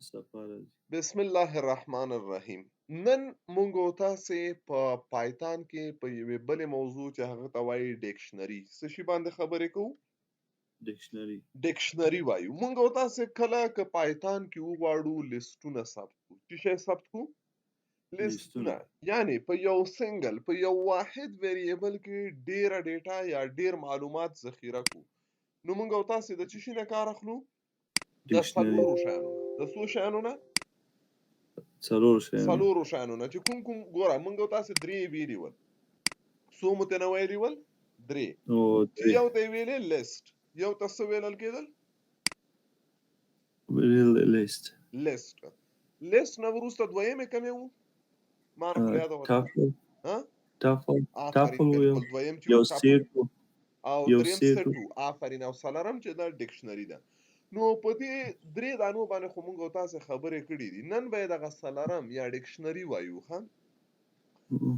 صفا راځي. بسم الله الرحمن الرحیم. نن مونږ او تاسې په پایتان کې په یوې بلې موضوع چې هغه ته وایي ډیکشنري څه شي باندې خبرې کوو. ډکشنري. ډیکشنري وایو. مونږ او تاسې کله که پایتان کې وغواړو لیستونه ثبت کړو. څه شی ثبت کړو؟ لیستونه. یعنی په یو سنگل په یو واحد ویریبل کې ډیره ډیټا یا ډیر معلومات ذخیره کړو. نو مونږ او تاسې د څه شي نه کار اخلو؟ د ډکشنري. څلورو شیانو نه. د څو شیانو نه؟ څلور شیانو. څلورو شیانو نه چې کوم کوم ګوره مونږ او تاسې درې ویلي ول. څو مو ته نه ویلي ول؟ درې. او چې یو ته یې ویلې لیست، یو ته څه ویلل کېدل؟ لیست. لیست نه وروسته دویمې کومې وو؟ ما نه خو یاده وته. ټافل آفرین، بالکل. دویم چې یو وو ټافل سیټ وو. او یو دریم سیټ سیټ وو. وو. آفرین. او څلورم چې دا ډکشنري ده. نو په دې درې دانو باندې خو مونږ او تاسې خبرې کړې دي. نن به یې دغه څلورم یا ډکشنري وایو. ښه،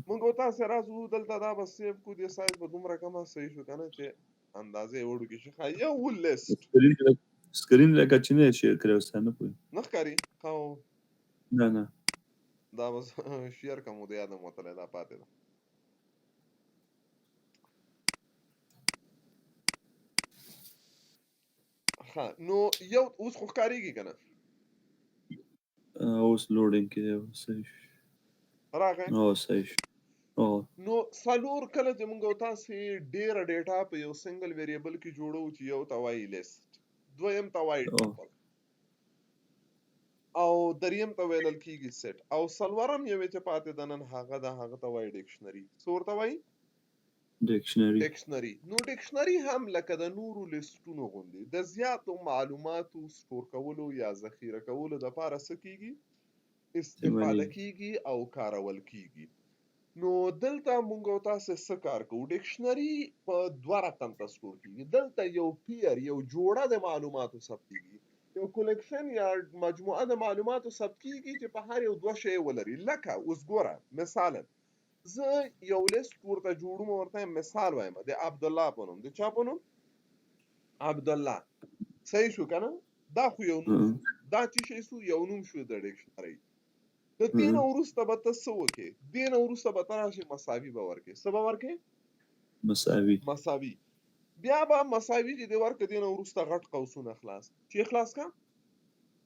مونږ او تاسې راځو دلته دا به سیف کو. دې سایز به دومره کمه صحیح شو که نه چې اندازې یې وړو کې شي. ښه، یو وو لیست. سکرین لکه چې نه شیر کړی اوس نه پوهېږم. نه ښکاري؟ ښه، نه دا به شیر کوم د یاده موتلی دا پاتې ده. ښه، نو یو اوس خو ښکارېږي که نه؟ اوس لوډینګ کې دی. صحیح شو. راغی؟ صحیح شو. نو څلور کله چې مونږ او تاسې ډیره ډیټا په یو سنگل ویریبل کې جوړو چې یو ته وایي لیست، دویم ته وایي ټاپل، او دریم ته ویلل کېږي سیټ، او څلورم یوې چې پاتې ده نن هغه ده، هغه ته وایي ډکشنري. څه ورته وایي؟ ډکشنري. نو ډکشنري هم لکه د نورو لیستونو غوندې د زیاتو معلوماتو سټور کولو یا ذخیره کولو دپاره څه کېږي؟ استفاده کېږي او کارول کېږي. نو دلته مونږ او تاسې څه کار کوو؟ ډکشنري په دوه رقم ته سټور کېږي. دلته یو پیر، یو جوړه د معلوماتو ثبتېږي، یو کلیکشن یا مجموعه د معلوماتو ثبت کېږي چې په هر یو دوه شی ولري. لکه اوس ګوره مثالا زه یو لیست ورته جوړوم، ورته مثال وایم د عبدالله په نوم. د چا په نوم؟ عبدالله. صحیح شو که نه؟ دا خو یو نوم شو. دا چې شی شو؟ یو نوم شو د ډکشنري. د دې نه وروسته به ته څه وکړې؟ دې نه وروسته به ته راشې مساوي به ورکړې. څه به ورکړې؟ مساوي. بیا به مساوي چې دې ورکړه، دې نه وروسته غټ قوسونه خلاص. چې خلاص کا؟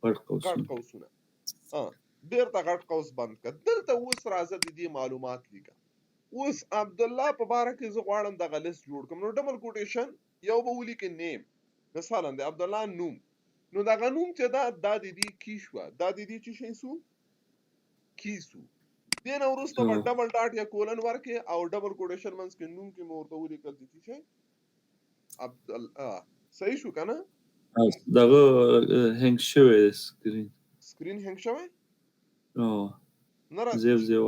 غټ قوسونه. بیرته غټ قوس بند کړه. دلته اوس راځه د دې معلومات لیکه. اوس عبدالله په باره کې زه غواړم دغه لیست جوړ کړم. نو ډبل کوټیشن یو به ولیکې نیم، مثلا د عبدالله نوم. نو دغه نوم چې دا د دې کی شوه، دا د دې چې شی سو کی سو. دې نه وروسته به ډبل ډاټ یا کولن ورکې او ډبل کوټیشن منځ کې نوم کې مو ورته ولیکل چې شی عبدالله. صحیح شو که نه؟ دغه هنګ شوی سکرین هنګ شوی؟ نه زیو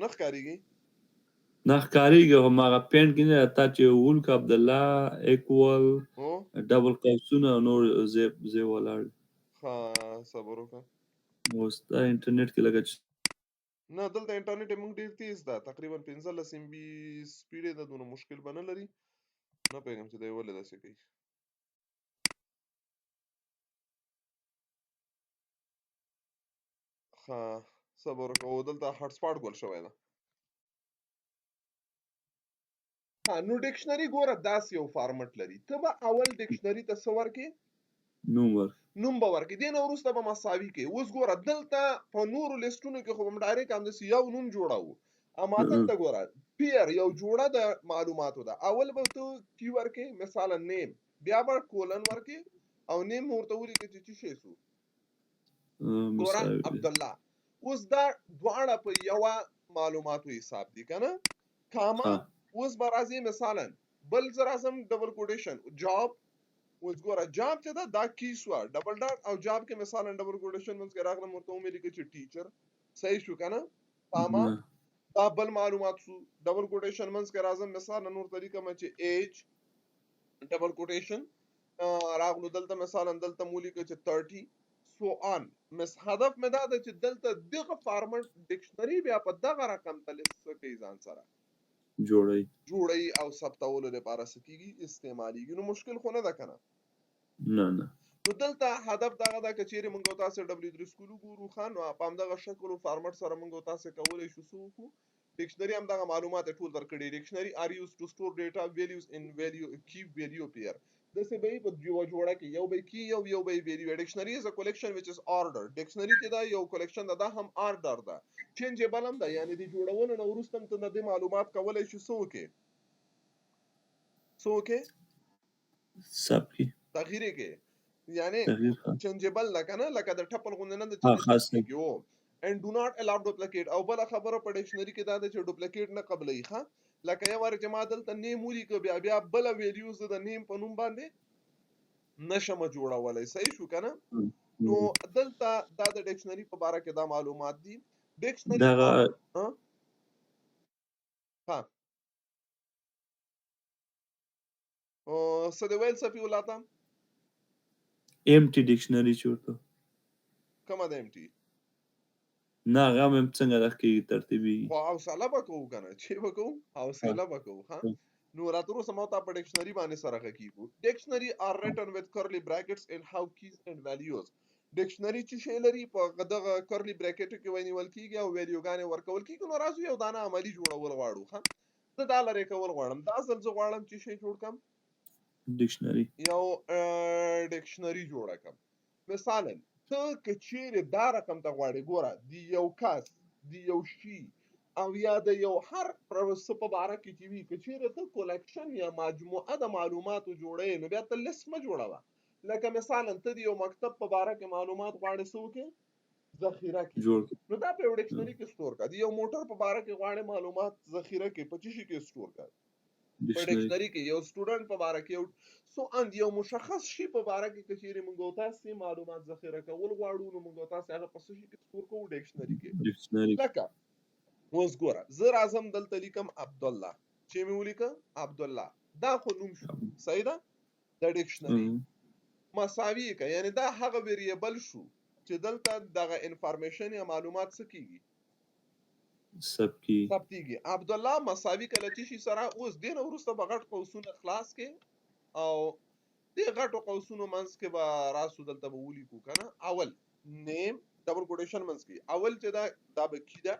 نه ښکارېږي؟ نه ښکارېږي، خو هغه پینټ کې نه تا چې ولیک عبدالله اکول ډبل قوسونه نور زیو ولاړ. ښه، صبر وکړه. اوس دا انټرنیټ کې لګه نه، دلته انټرنیټ موږ ډېر تیز ده، تقریبا 15 MB سپیډ ده، دونه مشکل به نه لري. نه پوهېږم چې دی ولې داسې کوي. ښه، صبر وکړه. دلته هټ سپاټ ګول شوی ده. نو ډکشنري ګوره داسې یو فارمټ لري. ته به اول ډکشنري ته څه ورکې؟ نوم به ورکې. دې نه وروسته به مساوي کې. اوس ګوره دلته په نورو لیسټونو کې خو به ډایرکټ همداسې یو نوم جوړوو، اما دلته ګوره پیر یو جوړه د معلوماتو ده. اول به ته کی ورکې، مثلا نیم، بیا به کولن ورکې او نیم ورته ولیکې چې څه شی سو. ګوره عبدالله. اوس دا دواړه په یوه معلوماتو حساب دي که نه؟ کاما. اوس به راځي مثلا بل زه راځم ډبل کوټیشن جاب. اوس ګوره جاب چې ده دا کی سوه ډبل ډاټ، او جاب کې مثلا ډبل کوټیشن منځ کې راغلم ورته ومې لیکه چې ټیچر. صحیح شو که نه؟ کاما دا بل معلومات سو. ډبل کوټیشن منځ کې راځم مثلا نور طریقه ما چې ایج ډبل کوټیشن راغلو. دلته مثلا دلته مو لیکه چې 30 سو آن. هدف مې دا ده چې دلته دغه فارمټ ډکشنري بیا په دغه رقم ته لیست کوي ځان سره جوړی او ثبتولو لپاره څه کېږي؟ استعمالیږي. نو مشکل خو نه ده که نه؟ نه. نو دلته هدف دغه دا که چیرې موږ تاسو W3 سکول وګورو خان نو په همدغه شکل او فارمټ سره موږ تاسو کولای شو څه وکړو ډکشنری هم دغه معلومات ټول درکړي ډکشنری ار یوز ټو سٹور ډیټا ویلیوز ان ویلیو کیپ ویلیو پیر د څه به په جوړه کې یو به کی یو به ویلیو ډکشنری از ا کلیکشن وچ از آرډر ډکشنری چې دا یو کلیکشن دا هم آرډر ده چینجبل هم ده یعنی د جوړولو نو وروسته ته د معلومات کولای شو څوکې سب کی تغییر کې یعنی تغییر چینجبل لکه د ټپل غوندنه د ها خاص کیږي and do not allow duplicate او بل خبره په ډکشنری کې دا د چې ډوپلیکیټ نه قبلې ښه لکه یو ور چې ما دلته نیم ولیکو بیا بل ویلیوز د نیم په نوم باندې نشم جوړولای صحیح شو کنه نو دلته دا د ډکشنری په اړه کې دا معلومات دي ډکشنری دغه ها او سدویل صفی ولاته empty dictionary چورته کومه د امټي نه هغه هم څنګه راکې ترتیبي خو حوصله وکړو کنه چې وکړو حوصله وکړو ها نو راترو سموتا په ډکشنری باندې سره کیږي ډکشنری ار written with curly brackets and how keys and values ډکشنری چې شی لري په دغه curly bracket کې ونیول کیږي او ویلیوګانې ورکول کیږي نو راځو یو دانه عملی جوړول غواړو ها زه دا لري کول غواړم دا اصل زه غواړم چې شی جوړ کم ډکشنری یو ډکشنری جوړ کم مثلا ته کچیر دا رقم ته غواړي ګوره دی یو کس دی یو شی او یا د یو هر پروسه په اړه کې چې وی کچیر ته کلیکشن یا مجموعه د معلوماتو جوړې نو بیا ته لیست ما جوړاوه لکه مثلا ته د یو مکتب په اړه کې معلومات غواړي څوک ذخیره کې جوړ نو دا په ډکشنری کې سٹور کا دی یو موټر په اړه کې غواړي معلومات ذخیره کې 25 کې سٹور کا په ډکشنری کې یو سټوډنټ په اړه کې یو اند یو مشخص شی په اړه کې کچېری موږ تاسو معلومات ذخیره کول غواړو نو موږ تاسو هغه په څه کې سٹور کوو ډکشنری کې لکه اوس ګوره زه راځم دلته لیکم عبد الله چې مې ولیکه عبد الله دا خو نوم شو صحیح ده د ډکشنری مساوي کې یعنی دا هغه ویریبل شو چې دلته دغه انفارمیشن یا معلومات څه کیږي ثبتيږي عبد الله مساوي کله چې شي سره اوس دین ورسته بغټ قوسونه خلاص کې او د غټو قوسونو منځ کې به راسو دلته به ولیکو کنه اول نیم ډبل کوټیشن منځ کې اول چې دا به کیدا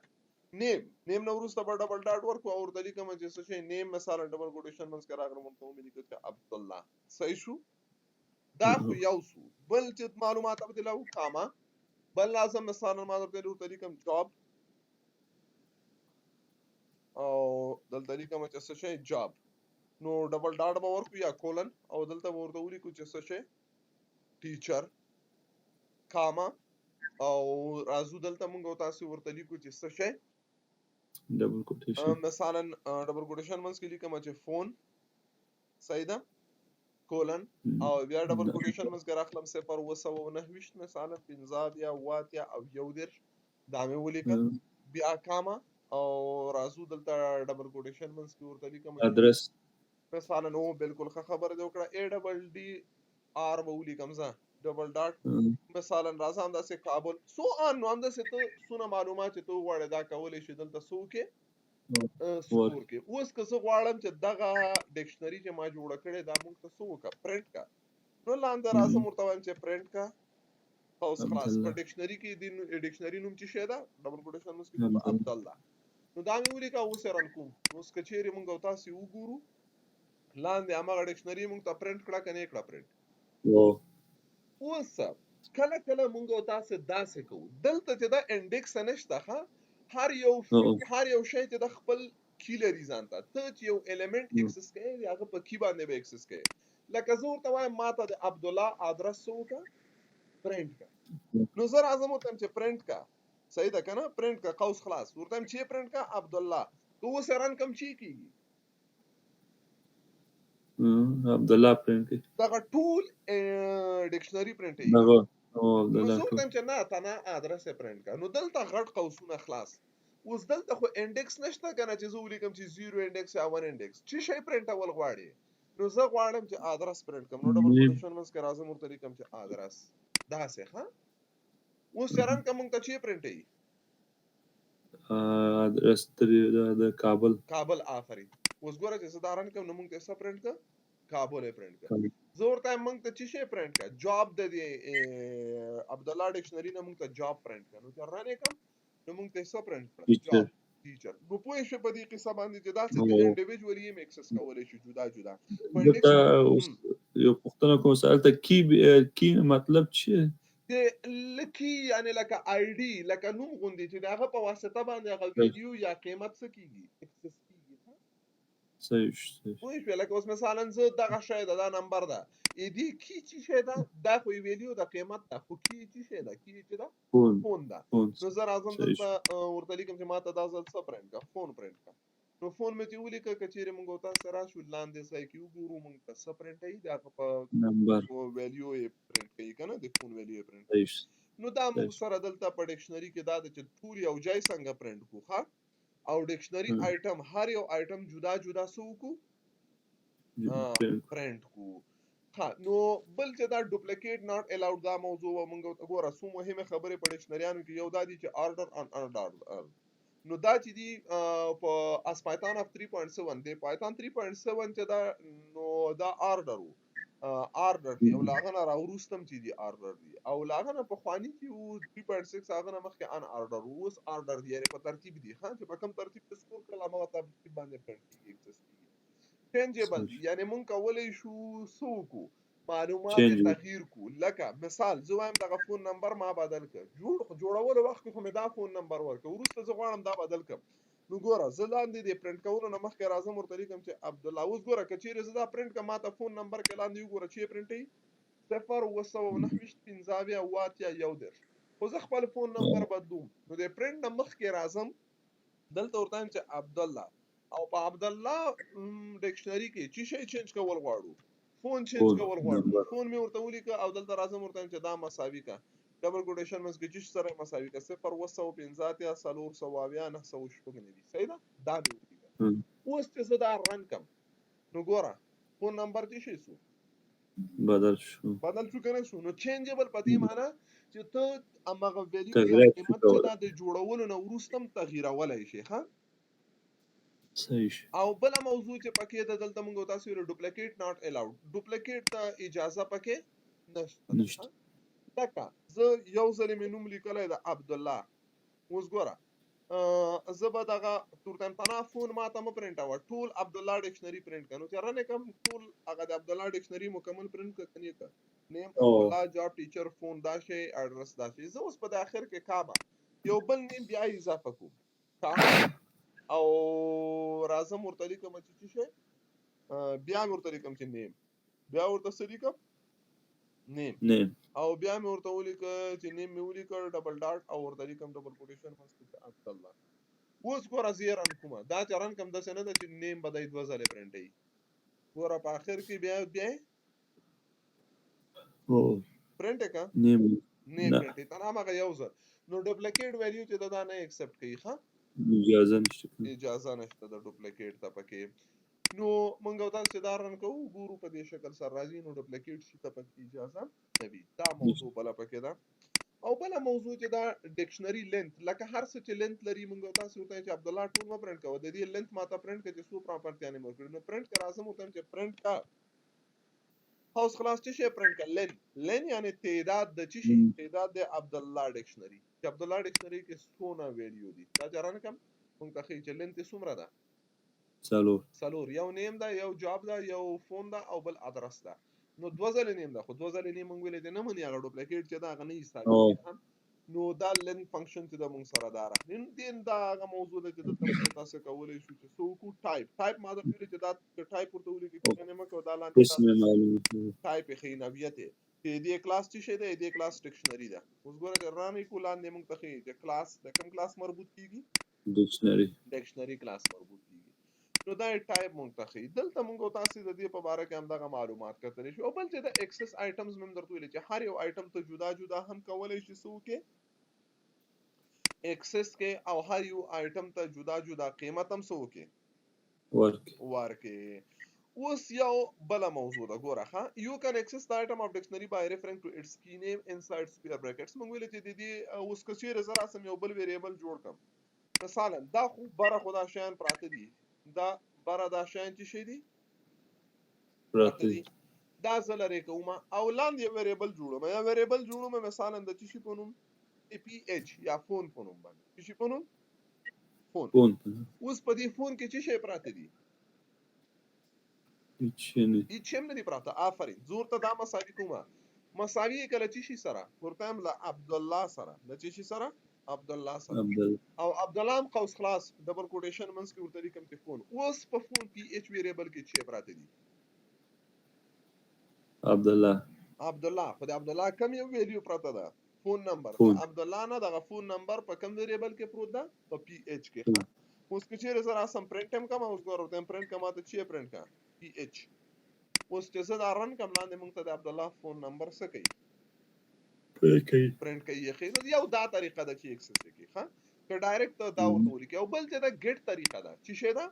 نیم نو ورسته به ډبل ډاټ ورکو او د لیکم چې څه شي نیم مثلا ډبل کوټیشن منځ کې راغلی مونږ ته ولیکو چې عبد الله صحیح شو دا خو یو سو بل چې معلومات بدلو کاما بل لازم مثلا ما ته لیکم جاب او دلته لیکم چې څه شي جاب نو ډبل ډاټ به ورکو یا کولن او دلته ورته ولیکو چې څه شي ټیچر کاما او رازو دلته موږ تاسو ورته لیکو چې څه شي ډبل کوټیشن مثلا ډبل کوټیشن منځ کې لیکم چې فون صحیح ده کولن او بیا ډبل کوټیشن منځ کې راخلم 0.9 مثلا 15 یا وات یا او یو درش دا مې ولیکل بیا کاما او رازو دلته ډبل کوټیشن منځ کې ورته لیکم ادرس مثلا نو بالکل خبره دی وکړه A ډبل ډي آر وولي کمزه ډبل ډاټ مثلا راځم دا سه کابل سو ان نو هم دا سه سونه معلومات ته وړه دا کولې شي دلته سو کې سور کې اوس که څه غواړم چې دغه ډکشنری چې ما جوړ کړی دا موږ ته سو کا پرنٹ کا نو لاندې راځم ورته وایم چې پرنٹ کا اوس خلاص په ډکشنری کې د ډکشنری نوم چې شه دا ډبل کوټیشن نو کې عبد الله نو دا مې ولیکه اوس رانکوم اوس کچېری موږ تاسو وګورو لاندې هغه ډکشنری موږ ته پرنٹ کړه کنه کړه پرنٹ اوس کله کله موږ تاسو داسې کوو دلته چې دا انډیکس نشته ها هر یو شی چې د خپل کی لري ځانته ته چې یو الیمنت اکسس کوي هغه په کی باندې به اکسس کوي لکه زه ورته وایم ماته د عبد الله ادرس وکړه پرنٹ کا نو زه راځم ته چې پرنٹ کا صحیح ده کنه پرنٹ کا قوس خلاص ورته چې پرنٹ کا عبد الله تو اوس رن کم چی کیږي عبد الله پرنٹ دا ټول ډکشنری پرنٹ ای نو عبد نو الله زه تم چې نه تنه ادرس پرنٹ کا نو دلته غټ قوسونه خلاص اوس دلته خو انډیکس نشته کنه چې زه ولیکم چې 0 انډیکس یا 1 انډیکس چې شی پرنٹ اول غواړي نو زه غواړم چې ادرس پرنٹ کوم نو ډبل کوټیشن منځ کې راځم ورته لیکم چې ادرس دا څه ښه اوس چرن کوم ته چې پرنٹ ای ادرس د کابل آفرین اوس ګوره چې صدارن کوم نو موږ ته څه پرنٹ کا کابل پرنٹ کړ. زه ورته موږ ته چې شی پرنٹ کړ جاب د دې عبد الله ډکشنری نه موږ ته جاب پرنٹ کړ. نو چرانه کم نو موږ ته څه پرنٹ کړ جاب ټیچر. نو پوه شو په دې قصه باندې چې دا څه انډیویډوالي هم ایکسس کولای شي جدا جدا. دلته یو پوښتنه کوم سره ته کی مطلب څه د لکی یعنی لکه آی ډی لکه نوم غوندي چې داغه په واسطه باندې هغه ویډیو یا قیمت څه کیږي ایکسس کیږي. صحیح وای په لکه اوس مثلا زه دغه شی دا نمبر ده ا دې کی چې شی دا خو ویډیو د قیمت ده خو کی چې شی ده کی چې دا فون ده. نو زه راځم دلته ورته لیکم چې ماته دا ځل څه پرنټ کا فون پرنټ کا. نو فون مې ته ولیکه کچېره مونږ تاسو سره شو لاندې ځای کې وګورو مونږ ته څه پرنټ ای دا په نمبر او ویلیو یې پرنټ کوي کنه د فون ویلیو پرنټ. نو دا موږ سره دلته په ډکشنری کې دا د چې ټول یو ځای څنګه پرنټ کو ښا او ډکشنری آیټم هر یو آیټم جدا جدا سوکو پرنٹ کو. ها نو بل چې دا ډوپلیکیټ ناٹ الاؤډ دا موضوع موږ وګوره سو مهمه خبره په ډکشنریانو کې یو دا دي چې آرډر ان آرډر. نو دا چې دی په اس پایتون اف 3.7 دی پایتون 3.7 چې دا نو دا آرډر دی او لاغه را ورستم چې دی آرډر دی او لاغه په خواني کې 3.6 هغه مخکې ان آرډر اوس آرډر دی یعنی په ترتیب دی ها چې په کوم ترتیب په سکور کله ما ترتیب باندې پرنټ کیږي چینجبل دي یعنی مونږ کولای شو سوکو معلومات تغییر کو. لکه مثال زه وایم دغه فون نمبر ما بدل کړ جوړولو وخت خو مې دا فون نمبر ورکړ ورسته زه غواړم دا بدل کړم. نو ګوره زه لاندې د پرنٹ کولو نه مخکې راځم ورته لیکم چې عبد الله اوس ګوره کچېره زه دا پرنٹ کړم ماته فون نمبر کې لاندې وګوره چې پرنٹ ای 0 واتیا یو درش خو زه خپل فون نمبر بدلوم. نو د پرنٹ نه مخکې راځم دلته ورته چې عبد الله او په عبد الله ډکشنری کې چې شی چینج کول غواړو فون چینج کول غواړو فون مې ورته ولیکه او دلته راځم ورته چې دا مساوي کا ډبل کوټیشن مس کې چې سره مساوي کا 0.150 یا 300 نه 900 شپږ صحیح ده دا دی. اوس چې زه دا رن کم نو ګوره فون نمبر چې شي سو بدل شو کنه شو. نو چینجبل پدې معنی چې ته امغه ویلیو یا قیمت چې دا د جوړولو نه ورستم تغییرولای شي ها صحیح. او بل موضوع چې پکې د دلته موږ تاسو ویل ډوپلیکیټ ناٹ الاؤډ ډوپلیکیټ ته اجازه پکې نشته. تکا زه یو ځل مې نوم لیکلای د عبد الله اوس ګوره زه به دغه تورتم پنا فون ماته م پرنٹ او ټول عبد الله ډکشنری پرنٹ کړو چې رانه کوم ټول هغه د عبد الله ډکشنری مکمل پرنٹ کړنی کا نیم عبد الله جاب ټیچر فون دا شی اډرس دا شی زه اوس په اخر کې کعبه یو بل نیم بیا اضافه کوم او راځم ورته لیکم چې شي بیا ورته لیکم چې نیم بیا ورته سړي کوم نیم او بیا مې ورته ولیکه چې نیم مې ولیکه ډبل ډاټ او ورته لیکم ډبل کوټیشن مست عبد الله. اوس ګوره زیران کومه دا چرن کم د سنه د چې نیم بدای دوه ځله پرنټ ای ګوره په اخر کې بیا پرنټ کا نیم پرنټ ای تنه هغه یو ځل. نو ډوپلیکیټ ویلیو چې دا نه ایکسپټ کوي ښه اجازه نشته د ډوپلیکیټ ته پکې. نو مونږ تاسو چې دا رن کوو ګورو په دې شکل سره راځي نو ډوپلیکیټ شي ته پکې اجازه نوي دا موضوع بل پکې دا او بل موضوع چې دا ډکشنری لینث لکه هر څه چې لینث لري مونږ تاسو ته چې عبد الله ټول ما پرنٹ کوو د دې لینث ماته پرنٹ کړي چې سو پراپرټی نه مرګ نو پرنٹ کړه اعظم ته چې پرنٹ کا هاوس خلاص چې شي پرنٹ کړه لین یعنی تعداد د چی شي تعداد د عبد الله ډکشنری چې عبد الله ډکشنری کې سونه ویلیو دي دا جران کم مونږ ته خې چې لینث څومره ده څلور یو نیم دا یو جاب دا یو فون دا او بل ادرس دا. نو دوه ځله نیم دا خو دوه ځله نیم مونږ ویل دي نه مونږ هغه ډوپلیکیټ چې دا غنی ایستل نو دا لین فنکشن چې د مونږ سره دار نن دین دا هغه موضوع ده چې د تاسو کولای شو چې سو کو ټایپ ما دا ویل چې دا ټایپ ورته ویل کې نه مکو دا لاندې ټایپ خې نویته چې دې کلاس چې شه دې کلاس ډکشنری ده. اوس ګوره رانه کو لاندې مونږ ته چې کلاس د کوم کلاس مربوط کیږي ډکشنری کلاس مربوط کیږي. نو دا ټایپ مونږ ته خې دلته مونږ تاسو د دې په اړه کې هم دا معلومات کتلی شو او بل چې د ایکسس آیټمز مم درته ویل چې هر یو آیټم ته جدا جدا هم کولای شي سو کې ایکسس کې او هر یو آیټم ته جدا جدا قیمت هم سو کې ورکه. اوس یو بل موضوع ده ګوره ها یو کین ایکسس د آیټم اف ډکشنری بای ریفرنگ ټو اټس کی نیم انساید سکوير بریکټس مونږ ویل چې د دې اوس کچې زرا سم یو بل ویریبل جوړ کم مثلا دا خو بره خدا شیان پراته دي دا بره دا شیان چې شي دي پراته دي دا زه لرې کوم او لاندې یو ویریبل جوړوم یا ویریبل جوړوم مثلا د څه شي په نوم پی ایچ یا فون په نوم باندې څه شي په نوم فون فون اوس په دې فون کې څه شی پراته دي هیڅ هم نه دي پراته آفرین زور ته دا مساوي کومه مساوي کله څه شي سره ورته هم له عبد الله سره د څه شي سره عبد الله سره او عبد الله قوس خلاص ډبل کوټیشن منس کې ورته لیکم ته فون اوس په فون پی ایچ ویریبل کې څه پراته دي عبد الله په عبد الله کوم یو ویلیو پراته ده فون نمبر عبد الله نه دغه فون نمبر په کوم ویریبل کې پروت ده په پی ایچ کې اوس که چیرې زه راسم پرنټ هم کوم اوس ګورم ته پرنټ کوم ته چی پرنټ کا پی ایچ اوس چې زه دا رن کوم لاندې موږ ته د عبد الله فون نمبر څه کوي پرنټ کوي خو یو دا طریقه ده چې اکسس کوي ها که ډایرکټ دا ورته ولیکي او بل چې دا ګیټ طریقه ده چې شه ده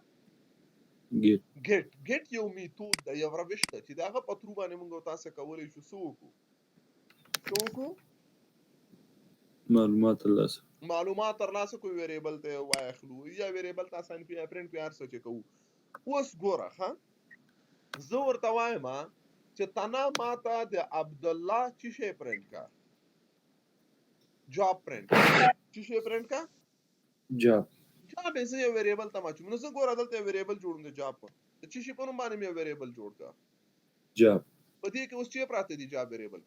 ګیټ یو میتود ده یو روش ده چې داغه په ترو باندې موږ تاسو کولای شو څوک معلومات ترلاسه کوي ویریبل ته واخلو یا ویریبل تاسو ان پی پرنټ پی ار سچ کوو اوس ګوره ها زه ورته وایم چې تنا ماته د عبد الله چې شی پرنټ کا جاب پرنټ چې شی پرنټ کا جاب یې یو ویریبل ته ماچو نو زه ګوره دلته ویریبل جوړوم د جاب په چې شی په نوم باندې مې ویریبل جوړ کا جاب په دې کې اوس چې پراته دي جاب ویریبل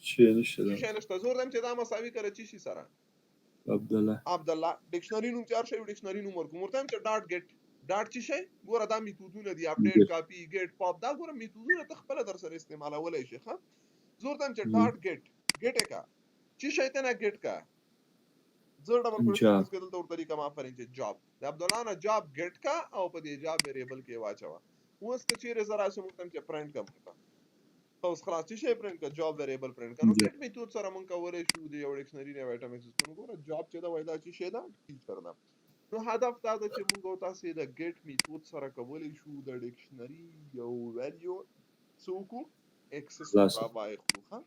چې نشته زور دم چې دا مساوي کړي چې شي سره عبد الله ډکشنری نوم چار شی ډکشنری نوم ورکوم ورته چې ډاټ ګیټ ډاټ چې شي ګوره دا میتودونه دي اپډیټ کاپی ګیټ پاپ دا ګوره میتودونه ته خپل در سره استعمالولای شي ښه زور دم چې ډاټ ګیټ کا چې شي ته نه ګیټ کا زه ډبل کوشش کول ته ورته کوم افرین چې جاب د عبد الله نه جاب ګیټ کا او په دې جاب ویریبل کې واچوا اوس که چیرې زرا سم کوم چې پرنٹ کوم اوس خلاص چې پرنٹ کا جاب ویریبل پرنٹ کنو ګیټ میتود سره مونږ کولای شو د یو ډکشنری نه وایټم ایکسس کوو ګوره جاب چې دا وایدا چې شي دا ټیچر دا نو هدف دا ده چې مونږ تاسو د ګیټ میتود سره کولای شو د ډکشنری یو ویلیو څوک ایکسس راوای خو ها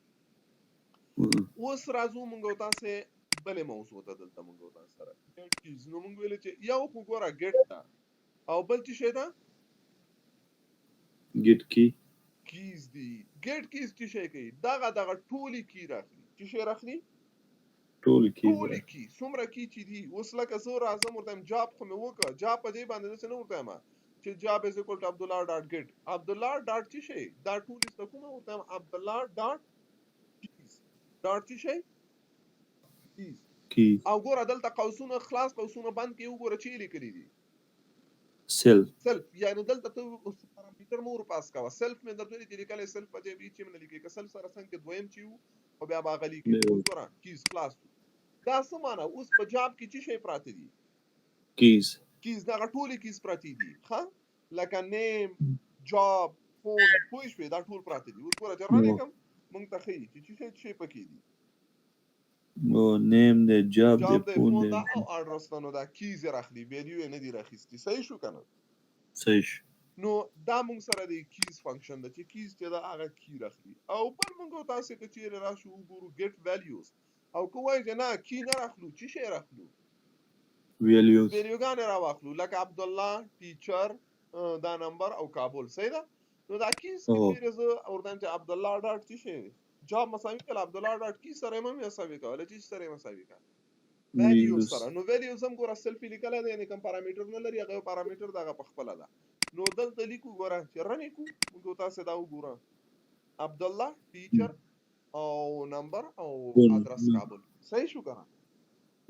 اوس راځو مونږ تاسو بلې موضوع ته دلته مونږ تاسو سره ګیټ کیز نو مونږ ویل چې یو خو ګوره ګیټ دا او بل چې شي دا ګیټ کی کیز دی ګیټ کیز چې شي کوي دغه ټولي کی راخلي چې شي راخلي ټولي کی څومره کی چې دی اوس لکه زه اعظم ورته جاب خو مې وکړه جاب په دې باندې څه نه ورته ما چې جاب از اکول ټو عبد الله ډاټ ګیټ عبد الله ډاټ چې شي دا ټول است کومه ورته عبد الله ډاټ کیز ډاټ چې شي کیز او ګوره دلته قوسونه خلاص قوسونه بند کې وګوره چې لیکلي دي سلف یعنی دلته ته پارامتر مور پاس کا سلف مې درته دي لیکل سلف په دې چې من لیکي کسل سره څنګه دویم چیو او بیا باغلی کې وګوره کیز کلاس دا سمانه اوس په جاب کې چې شی پراته دي کیز دا ټول کیز پراته دي ها لکه نیم جاب فون پوښ په دا ټول پراته دي اوس ګوره جرانه کوم مونږ ته خي چې شی پکې دي نو نیم د جاب د فون دا او اډرسونو دا کیز راخلي ویلیو نه دی راخستي صحیح شو کنه صحیح نو دا مونږ سره د کیز فنکشن د چې کیز چې دا هغه کی راخلي او بل مونږ تاسو ته چیرې راشو وګورو ګیټ ویلیوز او کوی چې نه کی نه راخلو چې شی راخلو ویلیوګان راواخلو لکه عبد الله ټیچر دا نمبر او کابل صحیح ده نو دا کیز چې زه اوردان چې عبد الله ډاټ چې شی جاب مساوي کله عبد الله ډاټ کی سره مې مساوي کوله چې سره مساوي کا ویلیو سره نو ویلیو سم ګور سلف لیکل دی یعنی کوم پارامتر نه لري هغه پارامتر دغه په خپل ده نو دلته لیکو ګوره چې رنې کو موږ تاسو دا وګوره عبد الله ټیچر او نمبر او ادرس کابل صحیح شو کنه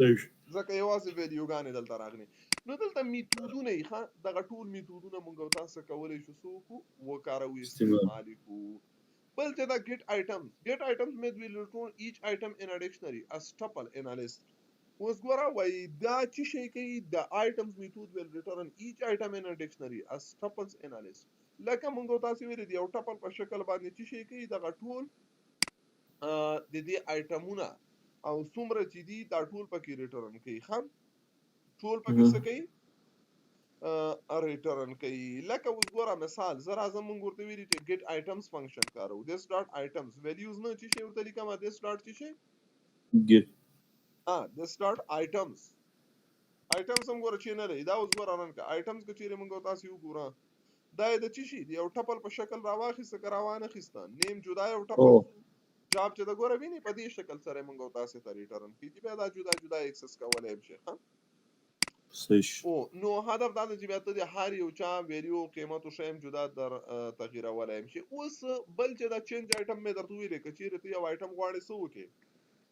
صحیح ځکه یوازې ویډیو غانې دلته راغلي نو دلته میتودونه ښه دغه ټول میتودونه موږ تاسو کولای شو سوکو وکاروي استعمال کو بل چې دا get items may be return each item in a dictionary as tuple in a list اوس ګوره وای دا چې شي کوي the items method will return each item in a dictionary as tuples in a list لکه موږ تاسو ویل دی یو ټپل په شکل باندې چې شي کوي دا ټول د دې آیټمونه او څومره چې دي دا ټول پکې ریټرن کوي خام ټول پکې څه کوي ریټرن کوي لکه اوس ګوره مثال زه راځم موږ ورته ویلي چې get items function کارو this dot items values نه چې شی ورته لیکم this dot چې شی get this dot items هم ګوره چې نه لري دا اوس ګوره رن کا items که چیرې موږ تاسو وګوره دا یې د څه شي د یو ټپل په شکل راواخیسته که راوانخیسته نیم جدا یو او ټپل سو جاب چې د ګوره ویني په دې شکل سره موږ او تاسې ته ریټرن کیږي بیا دا جدا جدا اکسس کولی هم شي صحیح شو. او نو هدف دا دی چې بیا ته د هر یو چا ویلیو قیمت او شی هم جدا در تغییرولی هم شي. اوس بل چې دا چینج آیټم مې درته ویلې که چیرې ته یو آیټم غواړې څه وکړې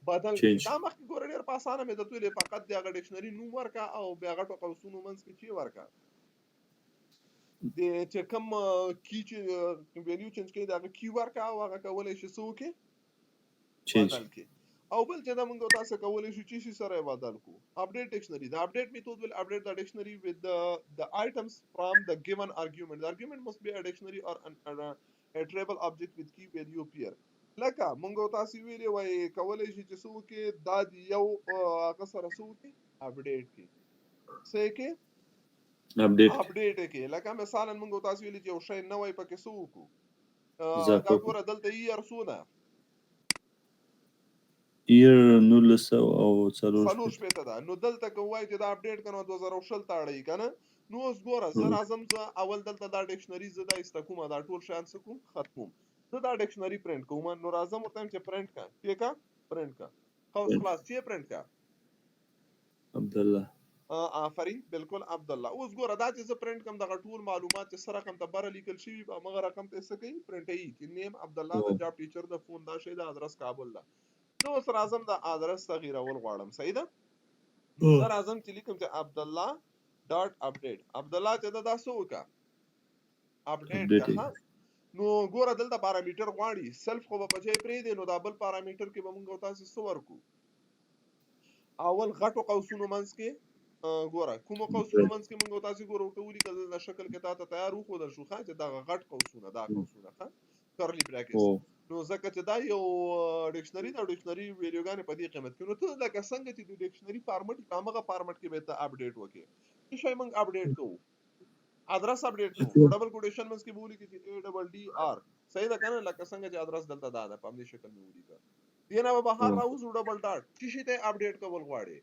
بدل چینج کړې دا مخکې ګوره ډېر په اسانه مې درته ویلې فقط د هغه ډکشنري نوم ورکړه او بیا غټو قوسونو منځ کې چې ورکړه د چې کوم کی چې ویلیو چینج کوي د هغه کی ورکړه او هغه کولی شي څه وکړي چینج بدل کړي او بل چې دا موږ تاسو کولی شو چې شي سره بدل کو اپډیټ ډکشنری the update method will update the dictionary with the items from the given argument. The argument must be a dictionary or a tribal object with key value pair. لکه موږ تاسو ویلې وای کولی شي چې څه وکړي دا یو هغه سره څه وکړي اپډیټ کړي څه کې اپډیټ کې لکه مثلا موږ تاسو ویلې چې یو شی نوې پکې څه وکړو دا ګوره دلته یې ارسونه ایر 1900 او 40 ده نو دلته کوای چې دا اپډیټ کنه 2020 تاړي کنه نو اوس ګوره زه راځم زه اول دلته دا ډکشنری زه دا استکوم دا ټول شان سکوم ختموم زه دا ډکشنری پرینټ کوم نو راځم ورته چې پرینټ کا کې کا پرینټ کا خلاص چې پرینټ کا عبد الله آفرین بالکل عبد الله اوس ګوره دا چې زه پرینټ کوم دغه ټول معلومات چې سره کوم ته بره لیکل شوی په مغه رقم ته څه کوي پرینټي چې نیم عبد الله د جاب ټیچر د فون دا شی د ادرس کابل ده نو اوس راځم د ادرس تغییرول غواړم صحیح ده زه راځم چې لیکم چې عبد الله ډاټ اپډیټ عبد الله چې دا څه وکا اپډیټ کا نو ګوره دلته پارامیټر غواړي سلف خو په ځای پرې دی نو دا بل پارامیټر کې به موږ تاسو څه ورکو اول غټو قوسونو منځ کې ګوره کوم قوسونو منځ کې موږ تاسو ګورو ته ولي کله د شکل کې تاسو تیار وخو د شوخه چې دا غټ قوسونه دا قوسونه ښه کرلی براکټس نو ځکه چې دا یو ډکشنری دا ډکشنری ویډیوګانې په دې قیمت کې نو ته لکه څنګه چې د ډکشنری فارمټ هغه فارمټ کې به ته اپډیټ وکې چې شای موږ اپډیټ کوو ادرس اپډیټ کوو ډبل کوټیشن منځ کې بولی کې ا ډبل ډي ار صحیح ده کنه لکه څنګه چې ادرس دلته دا ده په دې شکل مې ولیکه دینه به بهر راوځو ډبل ډاټ چې شي ته اپډیټ کول غواړي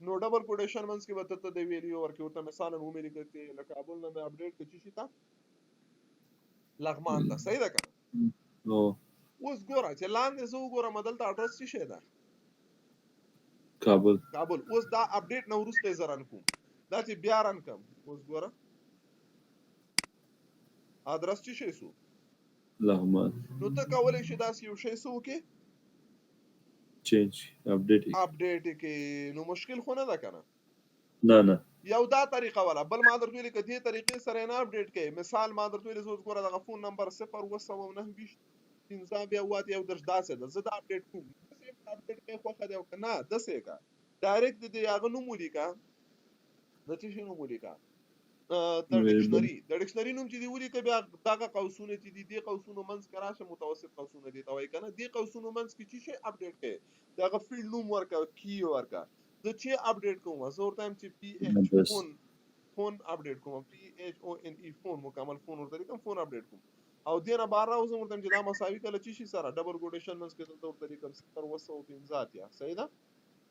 نو ډبل کوټیشن منځ کې به ته د ویلیو ورکې ورته مثلا ومې لیکې لکه ابل نه اپډیټ کې شي تا لغمان ده صحیح ده کنه نو اوس ګوره چې لاندې زه وګورم دلته اډرس څه شي ده کابل اوس دا اپډیټ نو وروسته زه رن کوم دا چې بیا رن کوم اوس ګوره ادرس څه شي سو لغمان نو ته کولای شي دا یو شی سو کې چینج اپډیټ کې نو مشکل خو نه ده کنه نه یو دا طریقه ولا بل ما درته ویل کدي طریقې سره نه اپډیټ کې مثال ما درته ویل زه ګوره د فون نمبر 0 پنځه بیا واټ یو درځ داسه ده زه دا اپډیټ کوم اپډیټ کې خو خدای او کنه دسه کا ډایرکټ دې هغه نوم ولیکا د څه نوم ولیکا د ډکشنری نوم چې دی ولیکه بیا دغه قوسونه چې دي د قوسونو منځ کې راشه متوسط قوسونه دي توای کنه د قوسونو منځ کې چې شي اپډیټ کې دغه فیلډ نوم ورکا کی ورکا د چې اپډیټ کوم زه ورته چې پی ایچ فون اپډیټ کوم پی ایچ او ان ای فون مکمل فون ورته کوم فون اپډیټ کوم او دینه بار راوځم ورته چې دا مساوي کله چې شي سره ډبل کوټیشن منځ کې دلته ورته کوم 0 یا صحیح ده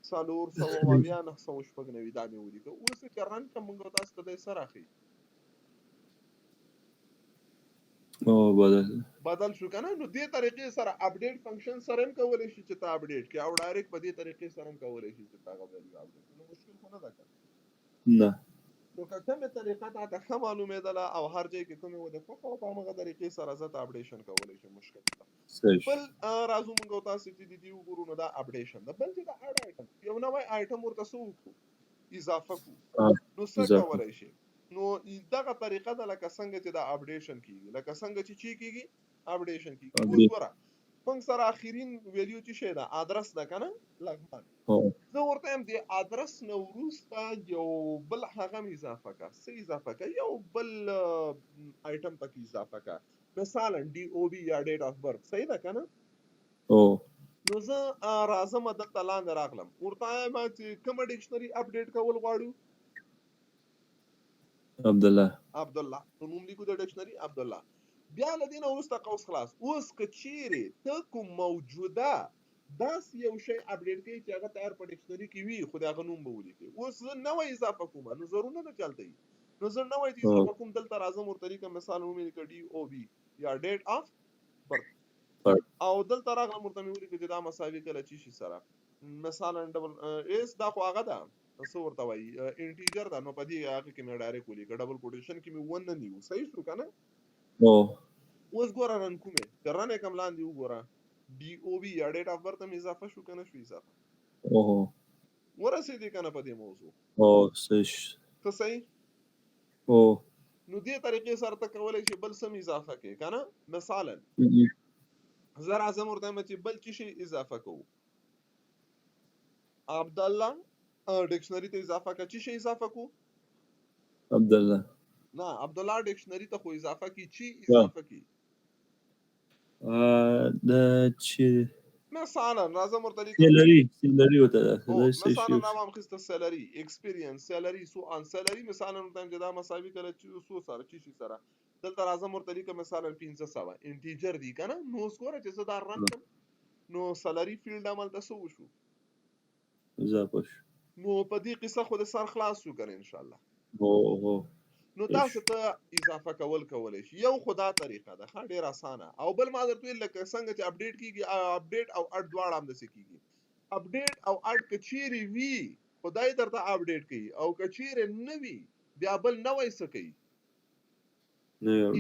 سالور سو واویا نه سو شپږ نوي دا مې ولیکه اوس چې رن کوم موږ تاسو ته سره اخی او بدل شو کنه نو دې طریقې سره اپډیټ فنکشن سره هم کولای شي چې ته اپډیټ کې او ډایرکټ په دې طریقې سره هم کولای شي چې تا غوړي اپډیټ نو مشکل خو نه ده نه نو کومه طریقه ته معلومه ده او هر ځای کې کومه وده خو په هغه طریقې سره زه اپډیشن کولای شم مشکل بل راځو موږ تاسو چې دی وګورو نو دا اپډیشن ده بل چې دا اډ آیټم یو نوې آیټم ورته سو اضافه کو نو څه کولای شي نو دغه طریقه ده لکه څنګه چې دا اپډیشن کیږي لکه څنګه چې کیږي اپډیشن کیږي وګوره موږ سره اخیرین ویلیو چې شه دا ادرس ده کنه لغمان زه ورته هم دی ادرس نو وروسته یو بل هغه اضافه کا څه اضافه کا یو بل آیټم پکې اضافه کا مثلا डी او بي یا ډیټ اف برث صحیح ده کنه نو زه راځم دلته لاندې راغلم ورته ما چې کوم ډکشنری اپډیټ کول غواړو عبد الله نوم لیکو د ډکشنری عبد الله بیا لدین وروسته قوس خلاص اوس کچيري ته کوم موجوده داس یو شی اپډیټ کوي چې هغه تیار په ډکشنری کې وي خو دا غنوم به ولیکي اوس نو اضافه کوم نو ضرورت نه چلته نو زه نوې چې اضافه کوم دلته راځم ورته لیکم مثلا مې لیکه ډي او بي یا ډیټ اف برث او دلته راغلم ورته مې ولیکه چې دا مساوي کله چی شي سره مثلا ډبل اس دا خو هغه ده څه ورته وایي انټیجر ده نو په دې هغه کې مې ډایرکټ ولیکه ډبل کوټیشن کې مې ون نه نیو صحیح شو کنه اوس ګوره رن کومه که رن کم لاندې وګوره ډي او بي یا ډیټ اف برث هم اضافه شو کنه شو اضافه ورسېدې کنه په دې موضوع صحیح ته صحیح نو دې طریقې سره ته کولای شي بل سم اضافه کې کنه مثلا زه راځم ورته چې بل څه شي اضافه کوو عبد الله ډکشنری ته اضافه کا چی شي اضافه کو عبد الله نه عبد الله ډکشنری ته خو اضافه کی چی اضافه کی د چی مثلا راځم ورته سیلری وته مثلا نام خسته سیلری ایکسپیرینس سیلری سو ان سیلری مثلا ته دا مساوي کله چې سو سره چی شي سره دلته راځم ورته لیکم مثلا 500 انټیجر دی کنه نو سکور چې زه دا رن کم نو سیلری فیلډ عمل تاسو وشو اضافه نو په دې قصه خو د سر خلاص شو کنه ان شاء الله نو تاسو ته اضافه کولای شي یو خدا طریقه ده ښه ډیر اسانه او بل ما درته ویل لکه څنګه چې اپډیټ کیږي اپډیټ او اډ دواړه هم د کیږي اپډیټ او اډ کچيري وی خدای درته اپډیټ کوي او کچيري نه وی بیا بل نوې سکی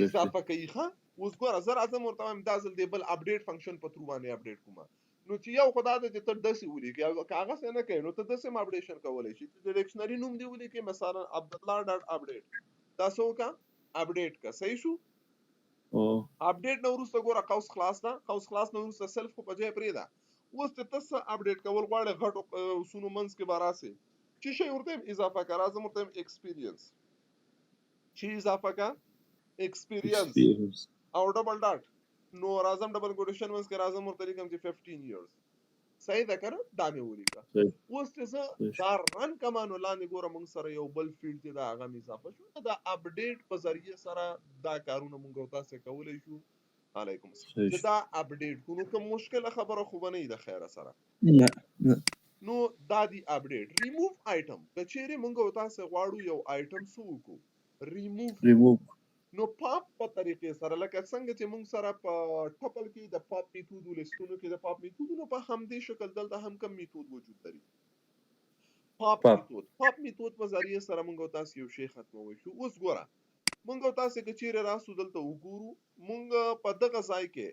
اضافه کوي ښه اوس ګوره زه راځم ورته وایم دا ځل دی بل اپډیټ فنکشن په تر باندې اپډیټ کوم نو چې یو خدای دې ته داسې ولیکي او کاغذ نه کوي نو ته داسې اپډیشن کولای شي چې ډکشنری نوم دی ولیکي مثلا عبد الله ډاټ اپډیټ تاسو کا اپډیټ کا صحیح شو اپډیټ نو وروسته ګوره قوس خلاص ده قوس خلاص نو وروسته سلف په ځای پرې ده اوس ته تاسو اپډیټ کول غواړي غټو سونو منس کې باراسه چې شی ورته اضافه کا راځم ورته ایکسپیرینس چې اضافه کا ایکسپیرینس او ډبل ډاټ نو راځم ډبل کوټیشن منس کې راځم ورته لیکم چې 15 ایئرز صحیح ده کنه دا مې ولیکه اوس چې دا رن کمانو لاندې ګوره موږ سره یو بل فیلډ دی دا هغه اضافه شو دا اپډیټ په ذریعہ سره دا کارونه موږ تاسو کولای شو علیکم السلام چې دا اپډیټ کوو کوم مشکل خبره خو بنئ د خیره سره نو دا دی اپډیټ ریموو آیټم کچېره موږ تاسو غواړو یو آیټم سو کو ریموو نو پاپ په طریقې سره لکه څنګه چې موږ سره په ټپل کې د پاپ میتود ولستونو کې د پاپ میتودونو په همدې شکل دلته هم کوم میتود وجود لري پاپ میتود په ذریعہ سره موږ تاسو یو شی ختموي شو اوس ګوره موږ تاسو کې چیرې راسو دلته وګورو موږ په دغه ځای کې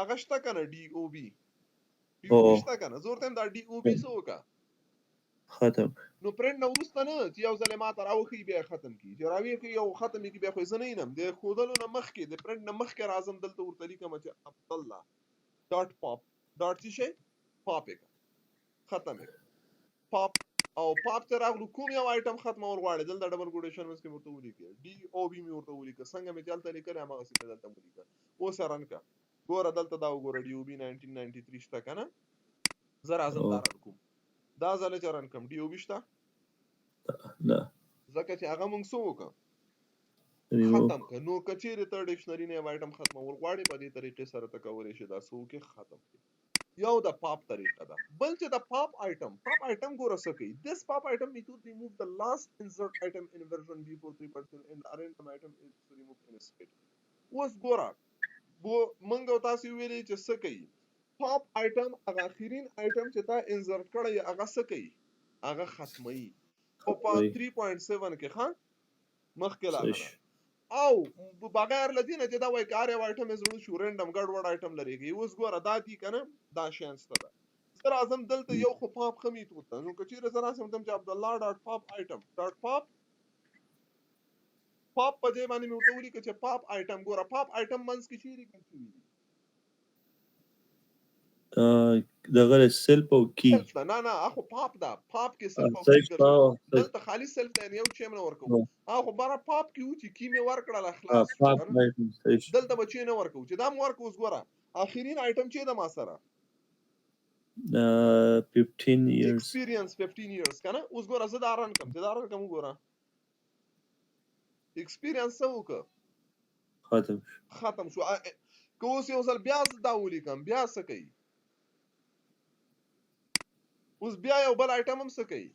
اغشته کنه ډي او بي شته کنه زور تم دا ډي او بي سو کا ختم نو پرند نو وروسته نه چې یو ځل ما تر اوخي بیا ختم کی چې راوي کې یو ختم کی بیا خو زنه نیم د خودلو نه مخ کې د پرند نه مخ کې راځم دلته ورته لیکم چې عبد الله ډاټ پاپ ډاټ شي پاپ ختم پاپ او پاپ ته راغلو کوم یو آیټم ختمول غواړي دلته ډبل کوټیشن مس کې ورته ولیکي ډي او بي می ورته ولیکي څنګه مې چلته لیکل هغه څه دلته ولیکي اوس رانکا ګوره دلته دا وګوره ډي او بي 1993 شته کنه زه راځم دا رانکم دا ځل چې رانکم ډي او بي شته نه ځکه چې هغه موږ سو وکړه ختم ک نو کچېره تر ډکشنری نه وایټم ختمول غواړي په دې طریقې سره تکولې شي دا سو کې ختم یو د پاپ طریقه ده بل چې د پاپ آیټم ګوره سکی this pop item method remove the last insert item in version before 3% and random item is removed in state اوس ګوره منګو تاسو ویلې چې سکی پاپ آیټم هغه اخرین آیټم چې تا انسرټ کړی هغه سکی هغه ختمي په 3.7 کې ها مخکې لاغله او بغیر لدینه چې دا وای کار یو آیټم زړه شو رندم ګډ وډ آیټم لريږي اوس ګوره دا دي کنه دا شانس ده زه اعظم دلته یو خو پاپ خمیت وته نو کچیره زه راسم تم چې عبد الله ډاټ پاپ آیټم ډاټ پاپ په دې باندې مې وته ولیکه چې پاپ آیټم ګوره پاپ آیټم منس کې چیرې کوي دغه سلف او کی نه اخو پاپ دا پاپ کې سلف او کی دلته خالی سلف دی یو چیم نه ورکو اخو بار پاپ کې و چې کی مې ورکړل اخلاص دلته بچی نه ورکو چې دا مو ورکو اوس ګوره اخرین آیټم چې دا ما سره 15 years experience 15 years کنه اوس ګوره زه دا رن کوم ګوره ایکسپیرینس وک ختم شو کوس یو ځل بیا دا ولیکم بیا سکی اوس بیا یو بل آیټم هم سکی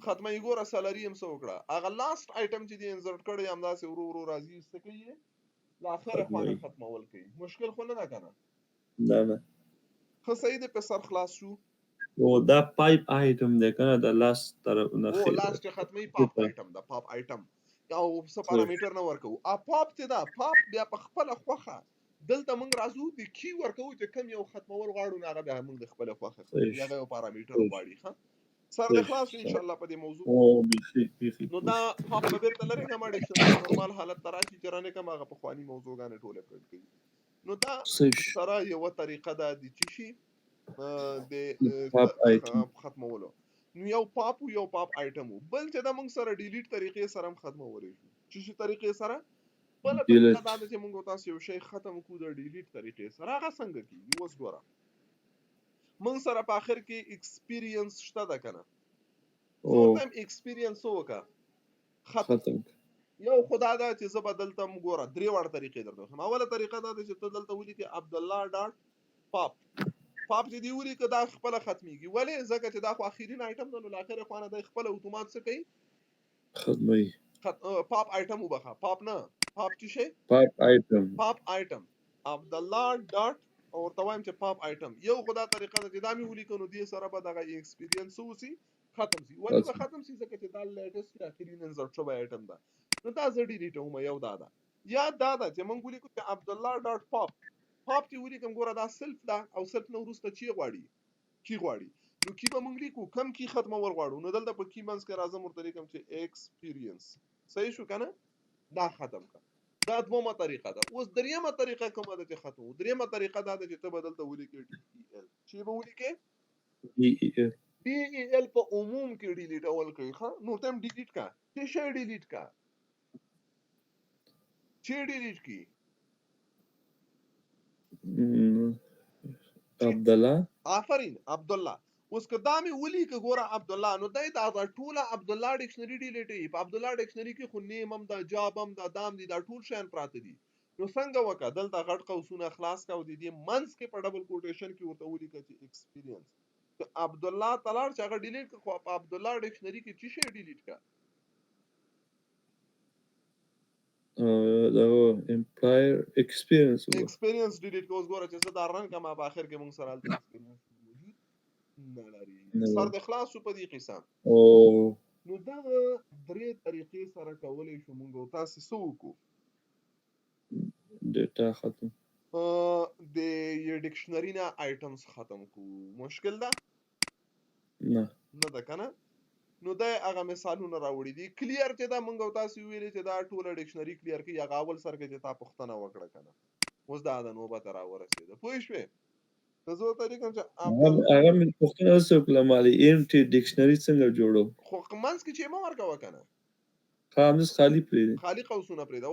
ختمه ګوره سالري هم څه وکړه هغه لاست آیټم چې دی انسرټ کړی همداسې ورو ورو راځي څه کوي له آخره خوانه ختمول کوي مشکل خو نه ده که نه نه ښه صحیح دی په سر خلاص شو او دا پایپ آیټم دی که نه د لاست طرف نه لاست چې ختمي پاپ آیټم ده پاپ آیټم او څه پارامتر نه ورکوو پاپ چې ده پاپ بیا په خپله خوښه دلته موږ راځو د کی ورکوو چې کم یو ختمول غواړو نو هغه بیا موږ د خپله خوښه کوو هغه یو پارامتر غواړي ښه سر د خلاص ان شاء الله په دې موضوع نو دا پاپ به بیرته لرې کوم ډکشنري نورمال حالت ته راشي چې رانې کوم هغه پخواني موضوعګانې ټولې پرنټ کوي نو دا سره یوه طریقه ده د څه شي د ختمولو نو یو پاپ آیټم بل چې دا موږ سره ډیلیټ طریقې سره هم ختمولی شو چې طریقې سره بله طریقه دا ده چې موږ تاسو یو شی ختم کړو د ډیلیټ طریقې سره هغه څنګه کېږي اوس ګوره موږ سره په آخر کې ایکسپیرینس شته ده که نه څو ټایم ایکسپیرینس وکړه ختم یو خدا دا چې زه به دلته ګوره درې واړه طریقې درته وښیم اوله طریقه دا ده چې ته دلته ولیکې عبدالله ډاټ پاپ چې دی ولیکه دا خپله ختمیږي ولې ځکه چې دا خو اخرین آیټم ده نو له آخرې خوانه دی خپله اتومات څه کوي ختموي پاپ آیټم وبخه پاپ نه پاپ چې شي پاپ آیټم عبدالله ډاټ او ورته وایم چې پاپ آیټم یو خدا طریقه ده چې دا مې ولیکو نو دې سره به دغه ایکسپیرینس وسي ختم سي ولې به ختم سي ځکه چې دا لیټسټ اخرین انسرټ شوی آیټم ده نو دا زه ډیلیټوم یو دا ده یا دا ده چې موږ ولیکو چې عبدالله ډاټ پاپ چې ولیکم ګوره دا سلف ده او سلف نه وروسته کی غواړي نو کی به موږ لیکو کم کی ختمول غواړو نو دلته په کی منځ کې راځم ورته لیکم چې ایکسپیرینس صحیح شو که نه دا ختم کړه دا دومره طریقه ده اوس دریمه طریقه کومه ده چې ختمو دریمه طریقه دا ده چې ته به دلته ولیکې چې به ولیکې DEL په عموم کې ډیلیټ اول کوي ښه نو ته هم ډیلیټ کا چې شی ډیلیټ کا چې ډیلیټ کی عبدالله آفرین عبدالله اوس که دا مې ولیکه ګوره عبدالله نو دی دا ټوله عبدالله ډکشنري ډیلیټوي په عبدالله ډکشنري کې خو نیم هم ده جاب هم ده دام دي دا ټول شیان پراته دي نو څنګه وکړه دلته غټ قوسونه خلاص کا او د دې منځ کې په ډبل کوټیشن کې ورته ولیکه چې ایکسپیرینس عبدالله تلار چې هغه ډیلیټ کړه خو په عبدالله ډکشنري کې چې شی ډیلیټ کړه امپلایر ایکسپیرینس ډیلیټ کوس ګوره چې زه دا رن کما په اخر کې موږ سره الته ایکسپیرینس موجود نه لري سر د خلاص په دې قسم نو دا درې طریقې سره کولای شو موږ تاسو څه وکړو ډیټا ختم د یو ډکشنری نه آیټمز ختم کو مشکل ده نه ده کنه نو دا هغه مثالونه راوړي دي کلیر چې دا موږ تاسو ویلې چې دا ټوله ډکشنری کلیر کې هغه اول سر کې چې تا پوښتنه وکړه کنه اوس دا د نوبت راورسېده پوه شوې زه طریقه چې هغه مې پوښتنه وکړه مالي ام ټي ډکشنری څنګه جوړو خو منځ کې چې ما ورکوه کنه خامس خالی قوسونه پرې دا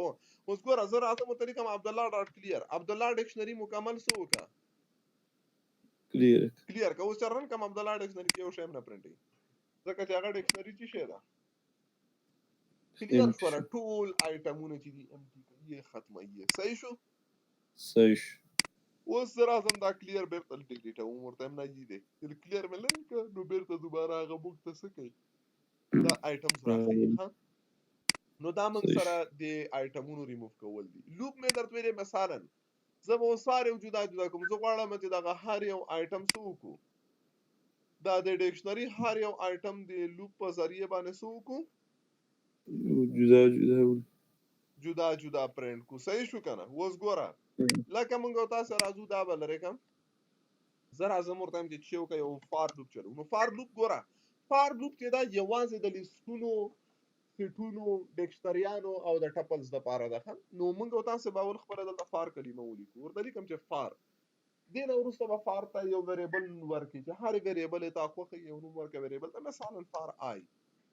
اوس ګوره زه راځم طریقه عبدالله ډاټ کلیر عبدالله ډکشنری مکمل سو وکړه کلیر که اوس رن کوم عبدالله ډکشنری کې یو شی نه پرنټي ځکه چې هغه ډکشنری چې شی ده کلیر سره ټول آیټمونه چې دي یې ختمه یې صحیح شو اوس راځم دا کلیر بیرته ډیلیټ او ورته نه دی کلیر مې لري نو بیرته دوباره هغه بوک ته څه کوي دا آیټمز راځي نو دا موږ سره د آیټمونو ریموف کول دي لوپ مې درته ویلې مثلا زه به اوس هر یو جدا کوم زه غواړم چې دغه هر یو آیټم څه وکړو دا د ډکشنری هر یو آیټم د لوپ په ذریعه باندې څه وکړو جدا پرنټ کو صحیح شو کنه اوس ګوره لکه موږ تاسو راځو دا به لري کوم زه راځم ورته چې یو کوي فار لوپ چلو نو فار لوپ ګوره فار لوپ چې دا یوازې د لیستونو سیټونو ډکشنریانو او د ټپلز د پاره ده نو موږ تاسو به ول خپل د فار کلمه ولیکو ورته لیکم چې فار دین وروسته به فار ته یو ویریبل ورکړي چې هر ویریبل ته خوخه یو نوم ورکړي ویریبل ته مثلا فار آی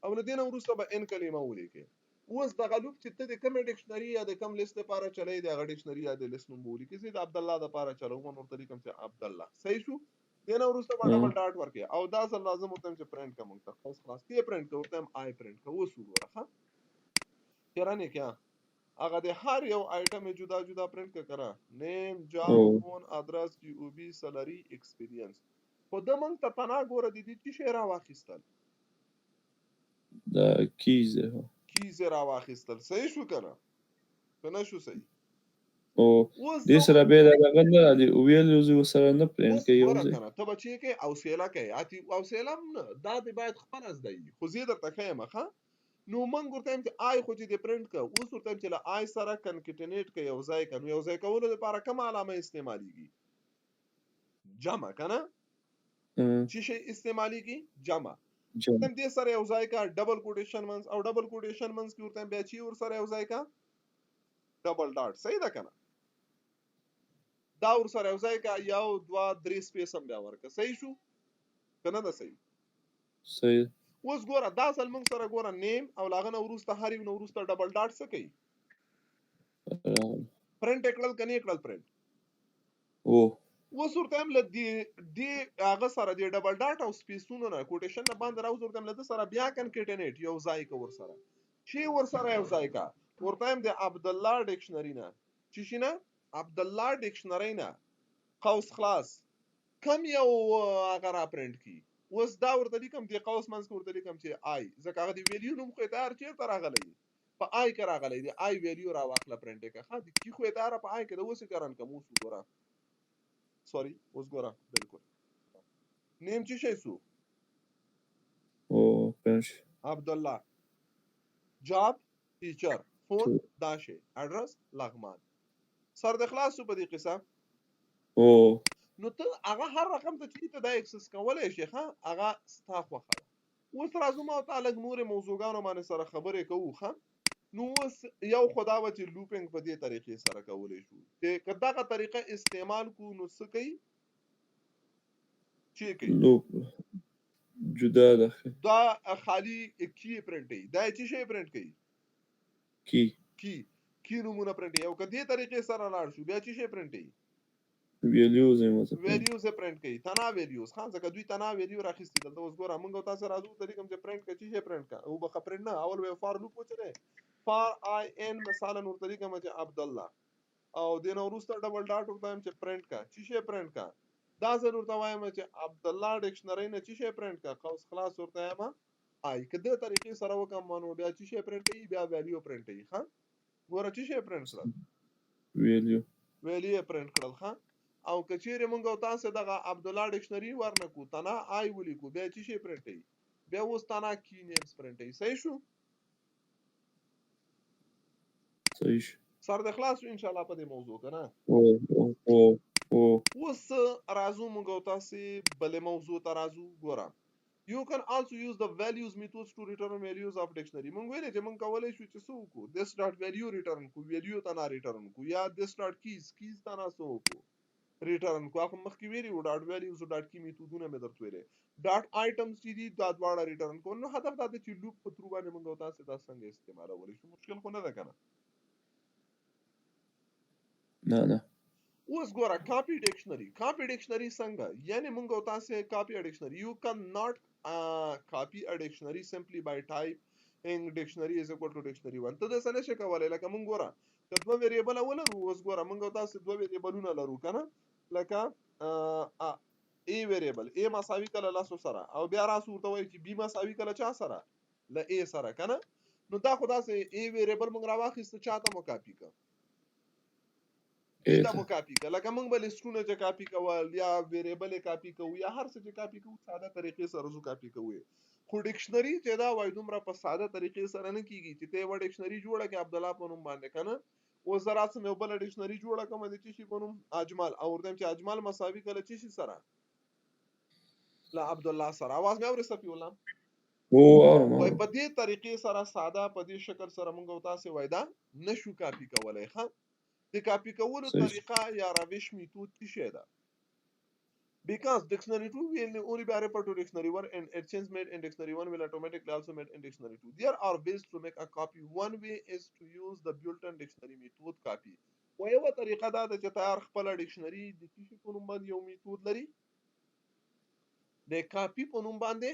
او نو دین وروسته به ان کلمه ولیکي اوس د غلوب چې ته د کوم ډکشنری یا د کوم لیست لپاره چلای دی هغه ډکشنری یا د لیست نوم ولیکي چې د عبدالله لپاره چلو مون ورته لیکم چې عبدالله صحیح شو دین وروسته به ډبل ډاټ ورکړي او دا ځل لازم ورته چې پرنٹ کوم ته خلاص کې پرنٹ کوم آی پرنٹ کوو وګوره ها کرانه کیا هغه د هر یو آیټم جدا پرنٹ کړه نیم جاب فون ادرس جی او بي سالري ایکسپیرینس خو د مونږ ته پناه ګوره د دې چې شی را واخیستل دا کیز دی. کیز یې راواخیستل. صحیح شو که نه؟ که نه شو صحیح؟ او اوس دې زه سره بیا دغه نه راځي ویلیوز ورسره نه پرینټ اوس کوي یو ګوره ځای. که نه ته به چې کوې حوصله کوې حوصله هم نه دا دې باید خپله زده وي خو زه یې درته ښیم ښه. نو موږ ورته وایم چې آی خو چې دې پرنټ کړه اوس ورته وایم چې له آی سره کنکټینیټ کړه یو ځای کړه. نو یو ځای کولو لپاره کومه علامه استعمالیږي؟ جمع که نه؟ چې شی استعمالیږي؟ جمع. ورته وایم دې سره یو ځای کړه ډبل کوټیشن منځ او ډبل کوټیشن منځ کې ورته وایم بیا چې ورسره یو ځای کړه ډبل ډاټ. صحیح ده که نه؟ دا ورسره یو ځای کړه 1 2 3 سپیس هم بیا ورکړه. صحیح شو که نه ده صحیح؟ صحیح. اوس ګوره دا ځل موږ سره ګوره نیم او له هغه نه وروسته هر یو نه وروسته ډبل ډاټ څه کوي؟ پرنټ یې کړل که نه یې کړل پرنټ؟ اوس ورته وایم له دې هغه سره دې ډبل ډاټ او سپیسونو نه کوټیشن نه باندې راوځه. ورته وایم له ده سره بیا کنکټینیټ یو ځای که ورسره چې ورسره یو ځای که ورته وایم د عبدالله ډکشنري نه چې شي نه عبدالله ډکشنري نه قوس خلاص کم یو هغه را پرنټ کی. اوس دا ورته لیکم دې قوس منځ کې ورته لیکم چې آی ځکه هغه د ویلیو نوم خو یې تیار چېرته راغلی په آی کې راغلی دی. آی ویلیو راواخله پرنټ یې کړه ښه د کی خو یې تیاره په آی کې ده. اوس یې کرن کوم اوس وګوره سوري اوس ګوره بالکل نیم چې شی سو عبدالله جاب ټیچر فون دا شی اډرس لغمان سر د خلاص په دې قصه. نو ته هغه هر رقم ته چې ته دا اکسس کولای شي ښه هغه ستا خوښه ده. اوس راځو ما ته لږ نورې موضوعګانو باندې سره خبرې کوو ښه. نو اوس یو خو دا وه چې لوپینګ په دې طریقې سره کولی شو چې که دغه طریقه استعمال کړو نو څه کوي چې کوي لوپ جدا ده دا خالی کی پرنټ دا چې شی پرنټ کوي کی نمونه پرنټ یو که دې طریقې سره لاړ شو بیا چې شی پرنټ کوي ویلیوز پرنټ کوي تنا ویلیوز خان ځکه دوی تنا ویلیو راخستي. دلته اوس ګوره موږ تاسو راځو ته کوم چې پرنټ کوي چې پرنټ کا او به پرنټ نه اول وی فار لوپ وچره فار آی ان مثلا ورته کوم چې عبدالله او د نو وروسته ډبل ډاټ ورته چې پرنټ کا چې پرنټ کا دا ضرور ته وایم چې عبدالله ډکشنری نه چې پرنټ کا قوس خلاص ورته ما آی کده طریقې سره وکم مانو بیا چې پرنټ کوي بیا ویلیو پرنټ کوي ها ګوره چې پرنټ کړل ویلیو پرنټ کړل ها او کچېره مونږ او تاسو دغه عبدالله ډکشنری ورنکو تنا آی ولیکو بیا چې پرنټ کوي بیا اوس تنا کی نیمز پرنټ کوي. صحیح شو سر د خلاص ان شاء الله په دې موضوع کنه. اوس راځو مونږ او تاسو بل موضوع ته راځو. ګوره you can also use the values methods to return values of dictionary. مونږ ویلې چې مونږ کولای شو چې څه وکړو this dot value return کو value تنا return کو یا this dot keys تنا څه وکړو ریټرن کو هغه مخکې ویلي و ډاټ ویلیوز او ډاټ کی میتودونه مې درته ویلې ډاټ آیټمز چې دي دا دواړه ریټرن کو. نو هدف دا دی چې لوپ په ترو باندې موږ تاسو دا څنګه استعمالولی شو مشکل خو نه ده کنه. نه اوس ګوره کاپی ډکشنری څنګه یعنی موږ تاسو کاپی ډکشنری یو کین ناٹ کاپی ا ډکشنری سمپلی بای ټایپ ان ډکشنری از اکوال ټو ډکشنری 1 ته د سنه شي کولای لکه موږ ګوره کله ویریبل ولرو. اوس ګوره موږ تاسو دوه ویریبلونه لرو کنه لکه ا ویریبل ا مساوي کله لاسو سره او بیا راسو ورته وایي چې بی مساوي کله چا سره ل ا سره کنه. نو دا خدا سه ا ویریبل موږ راواخیست چاته مو کاپی کا دا مو کاپی کا لکه موږ بل لیسټونه چې کاپی کول یا ویریبل کاپی کوو یا هر څه چې کاپی کوو ساده طریقې سره زو کاپی کوو. خو ډکشنری چې دا وای دومره په ساده طریقې سره نه کیږي چې ته و ډکشنری جوړه کې عبدالله په نوم باندې کنه او زرا سم یو بل ډکشنری جوړه کوم د چی شي په نوم اجمال او ورته چې اجمال مساوي کله چی شي سره لا عبدالله سره आवाज مې اورې سپی ولم وای په دې طریقې سره ساده په دې شکل سره موږ تاسو وایدا نشو کاپی کولای. ښه د کاپی کولو طریقه یا روش میتود څه شي ده because dictionary 2 will only be referred to dictionary 1 and exchange made in dictionary 1 will automatically also made in dictionary 2. There are ways to make a copy. One way is to use the built-in dictionary method copy. وایو طریقه دا د چې تیار خپل ډکشنری د کیشي په نوم باندې یو میتود لري د کاپی په نوم باندې